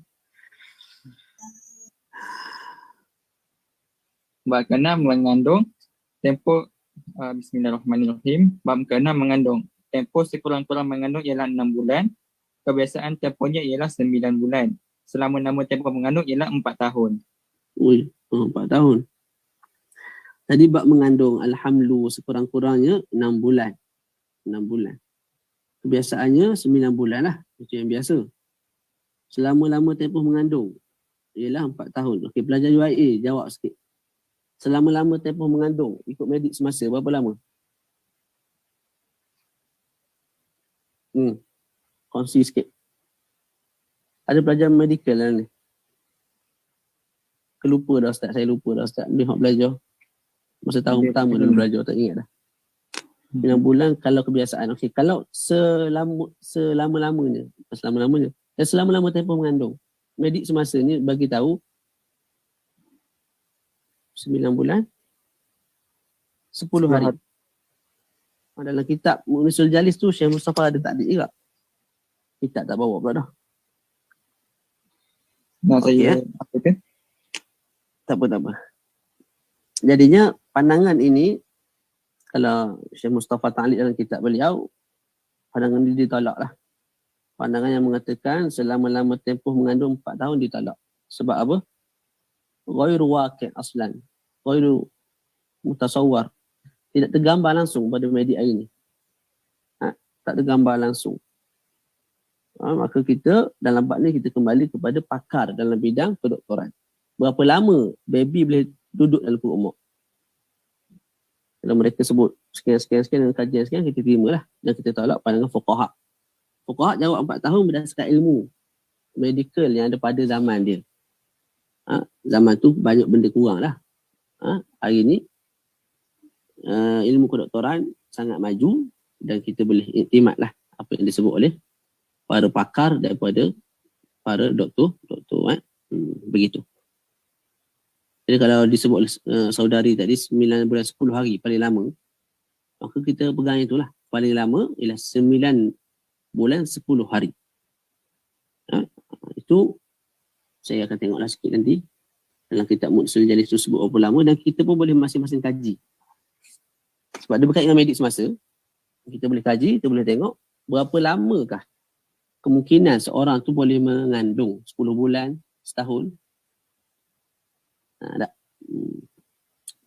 Speaker 1: Bab ke-6 mengandung tempoh bismillahirrahmanirrahim. Bab ke-6 mengandung tempoh sekurang-kurang mengandung ialah 6 bulan. Kebiasaan tempohnya ialah 9 bulan. Selama nama tempoh mengandung ialah 4 tahun.
Speaker 2: 4 tahun. Tadi bab mengandung alhamlu sekurang-kurangnya 6 bulan. 6 bulan. Kebiasaannya 9 bulan lah. Macam yang biasa. Selama-lama tempoh mengandung ialah 4 tahun. Okey, pelajar UIA jawab sikit. Selama-lama tempoh mengandung ikut medik semasa berapa lama? Kongsi sikit. Ada pelajar medical lah ni. Kelupa dah Ustaz. Saya lupa dah Ustaz. Dia belajar. Masa tahun pertama dulu belajar. Tak ingat dah. 9 bulan kalau kebiasaan. Okey, kalau selama-lamanya. Dan selama-lama tempoh mengandung. Medik semasa ni bagi tahu 9 bulan 10 hari. Dalam kitab Munisul Jalis tu Syekh Mustafa ada takdik juga. Kitab tak bawa pula dah.
Speaker 1: Saya apa tu?
Speaker 2: Tak apa. Jadinya pandangan ini kalau Syekh Mustafa ta'liq dalam kitab beliau, pandangan ini ditolak lah. Pandangan yang mengatakan selama-lama tempoh mengandung 4 tahun ditolak. Sebab apa? Ghairu waqi' aslan. Ghairu mutasawwar. Tidak tergambar langsung pada media ini. Tak tergambar langsung. Maka kita dalam bab ni kita kembali kepada pakar dalam bidang kedoktoran. Berapa lama baby boleh duduk dalam perut mak? Kalau mereka sebut sekian dalam kajian sekian, kita terimalah dan kita tolak pandangan fuqaha. Fuqaha jawab 4 tahun berdasarkan ilmu medical yang ada pada zaman dia. Zaman tu banyak benda kurang lah. Hari ni ilmu kedoktoran sangat maju dan kita boleh iktimat lah apa yang disebut oleh para pakar daripada para doktor. Begitu. Jadi kalau disebut oleh saudari tadi 9 bulan 10 hari paling lama, maka kita pegang itulah. Paling lama ialah 9 bulan 10 hari. Itu saya akan tengoklah sikit nanti dalam kitab Munisul Jalis itu sebut berapa lama dan kita pun boleh masing-masing kaji. Sebab dia berkaitan dengan medik semasa, kita boleh kaji, kita boleh tengok berapa lamakah kemungkinan seorang tu boleh mengandung 10 bulan, setahun.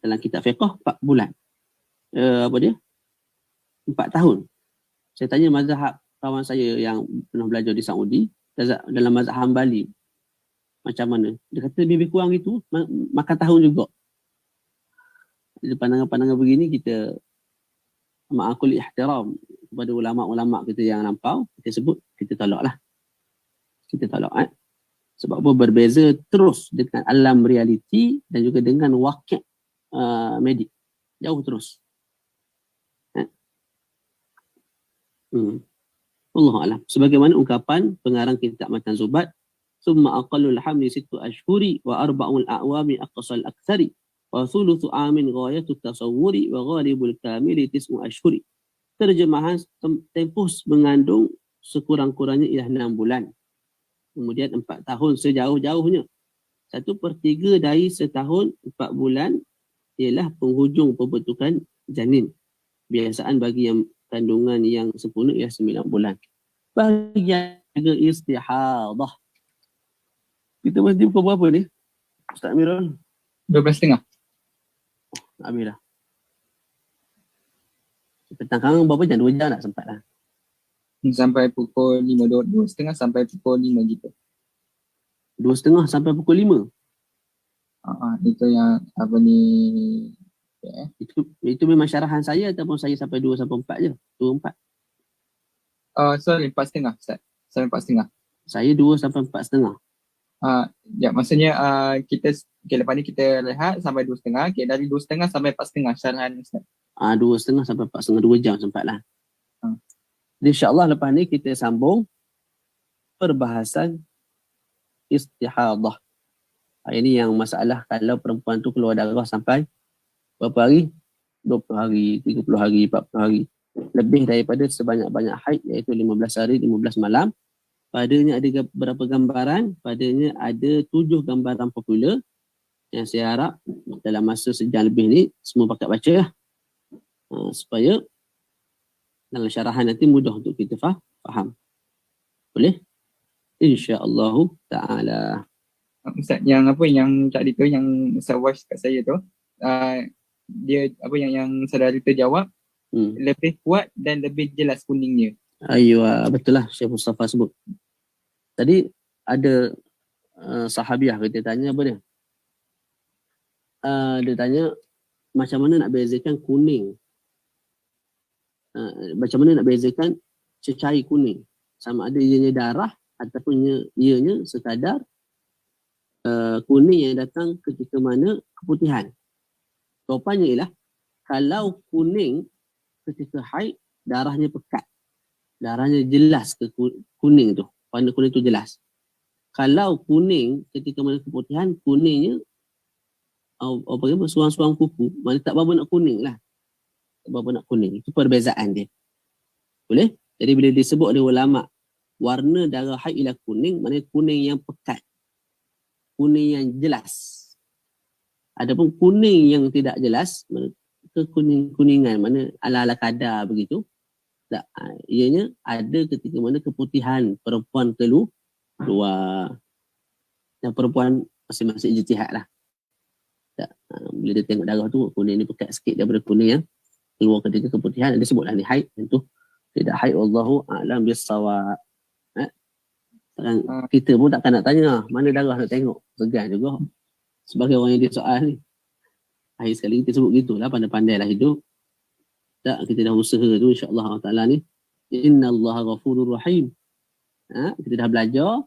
Speaker 2: Dalam kitab fiqh 4 bulan. 4 tahun. Saya tanya mazhab kawan saya yang pernah belajar di Saudi, dalam mazhab Hambali, macam mana? Dia kata lebih kurang itu, makan tahun juga. Jadi pandangan-pandangan begini kita ma'akul ihtiram kepada ulama-ulama kita yang lampau, kita sebut, kita tolaklah. Kita tolak. Sebab apa? Berbeza terus dengan alam realiti dan juga dengan wakil medik. Jauh terus. Wallahu a'lam. Sebagaimana ungkapan pengarang kitab Matan Zubat, summa aqallul hamli 6 ashhuri wa 4 a'wami aqsal aktsari wa thuluthu amin ghayatut tasawwuri wa ghalibul kamili 9 ashhuri. Terjemahan tempoh mengandung sekurang-kurangnya ialah 6 bulan. Kemudian 4 tahun sejauh-jauhnya. 1/3 dari setahun 4 bulan ialah penghujung pembentukan janin. Biasaan bagi yang kandungan yang sempurna ialah 9 bulan. Bahagian juga istihadah. Kita mesti pukul berapa ni? Ustaz Amirul?
Speaker 1: 12.30.
Speaker 2: Habis dah. Petang sekarang berapa jam? 2 jam nak sempat lah.
Speaker 1: Sampai pukul 5, 2.30 sampai pukul 5 gitu.
Speaker 2: 2.30 sampai pukul 5.
Speaker 1: Itu yang apa ni,
Speaker 2: Itu memang syarahan saya ataupun saya sampai 2 sampai 4 je? 2, 4.
Speaker 1: sorry, 4.30 Ustaz. Sampai 4.30.
Speaker 2: Saya 2 sampai 4.30.
Speaker 1: Ya, maksudnya kita lepas ni kita rehat sampai 2.30. Okay, dari 2.30 sampai 4.30 syarahan Ustaz.
Speaker 2: 2.30 sampai 4.30, 2 jam sempat lah. InsyaAllah lepas ni kita sambung perbahasan istihadah. Ini yang masalah kalau perempuan tu keluar darah sampai berapa hari? 20 hari, 30 hari, 40 hari. Lebih daripada sebanyak-banyak haid, iaitu 15 hari, 15 malam. Padanya ada berapa gambaran? Padanya ada 7 gambaran popular yang saya harap dalam masa sejam lebih ni semua pakat baca lah. Supaya dalam syarahan nanti mudah untuk kita faham. Boleh? InsyaAllah ta'ala.
Speaker 1: Ustaz, yang apa yang tadi tu, yang Ustaz Wash kat saya tu, dia apa yang saudara kita jawab, lebih kuat dan lebih jelas kuningnya.
Speaker 2: Ayuh, betul lah Syekh Mustafa sebut. Tadi ada sahabiah kita tanya apa dia? Dia tanya macam mana nak bezakan kuning, macam mana nak bezakan cecair kuning, sama ada ianya darah ataupun ianya sekadar kuning yang datang ketika mana keputihan. Jawapannya ialah kalau kuning ketika haid, darahnya pekat, darahnya jelas ke kuning tu, warna kuning tu jelas. Kalau kuning ketika mana keputihan, kuningnya suang-suang kuku, mana tak berapa nak kuning lah, tak berapa nak kuning. Itu perbezaan dia. Boleh? Jadi bila disebut oleh ulama warna darah haid ialah kuning, maknanya kuning yang pekat, kuning yang jelas. Adapun kuning yang tidak jelas, kekuning-kuningan, mana ala-ala kadar begitu, tak, ianya ada ketika mana keputihan perempuan keluar. Dan perempuan masing-masing ijtihad lah. Tak, bila dia tengok darah tu, kuning ni pekat sikit daripada kuning yang keluar ketika keputihan, dia sebutlah ni haid. Tentu tidak haid, wallahu a'lam bis-shawab. Kita pun takkan nak tanya mana darah nak tengok, segan juga sebagai orang yang dia soal ni. Akhir sekali kita sebut gitulah, pandai-pandailah hidup. Tak, kita dah usaha tu insya-Allah taala ni. Innallaha ghafurur rahim. Kita dah belajar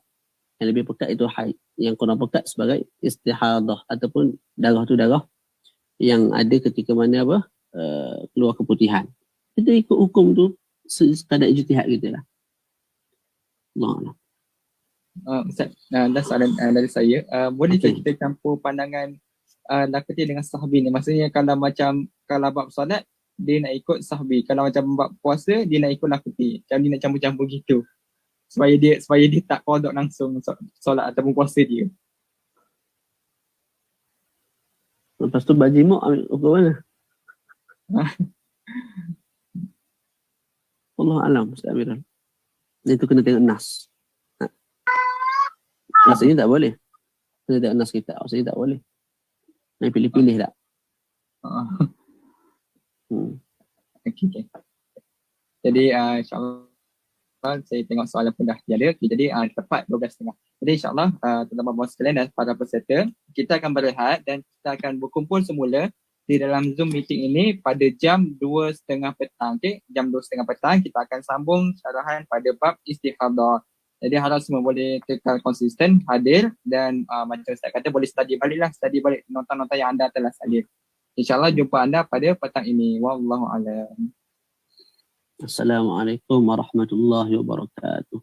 Speaker 2: yang lebih pekat itu haid, yang kurang pekat sebagai istihadah ataupun darah tu darah yang ada ketika mana keluar keputihan. Kita ikut hukum tu sekadar ijtihad kita lah. Allah.
Speaker 1: Ustaz, dah soalan dari saya. Boleh kita campur pandangan Lakati dengan sahbi ni? Maksudnya kalau bab solat, dia nak ikut sahbi. Kalau macam bab puasa, dia nak ikut Lakati. Macam dia nak campur-campur gitu. Supaya dia tak kodok langsung solat ataupun puasa dia.
Speaker 2: Lepas tu bajimuk ambil ukur mana? Allah alam, Ustaz Amirul. Itu kena tengok nas. Maksudnya tak boleh. Kena tengok nas kita. Maksudnya tak boleh. Nak pilih-pilih tak?
Speaker 1: Okay. Jadi insyaAllah saya tengok soalan pun dah tiada. Jadi tepat 12.30. Jadi insyaAllah teman-teman sekalian dan para peserta, kita akan berehat dan kita akan berkumpul semula di dalam Zoom meeting ini pada jam 2:30 petang. Okay? Jam 2:30 petang kita akan sambung syarahan pada bab istihadah. Jadi harap semua boleh kekal konsisten, hadir dan macam Ustaz kata boleh study balik nota-nota yang anda telah salin. InsyaAllah jumpa anda pada petang ini. Wallahu'alam.
Speaker 2: Assalamualaikum warahmatullahi wabarakatuh.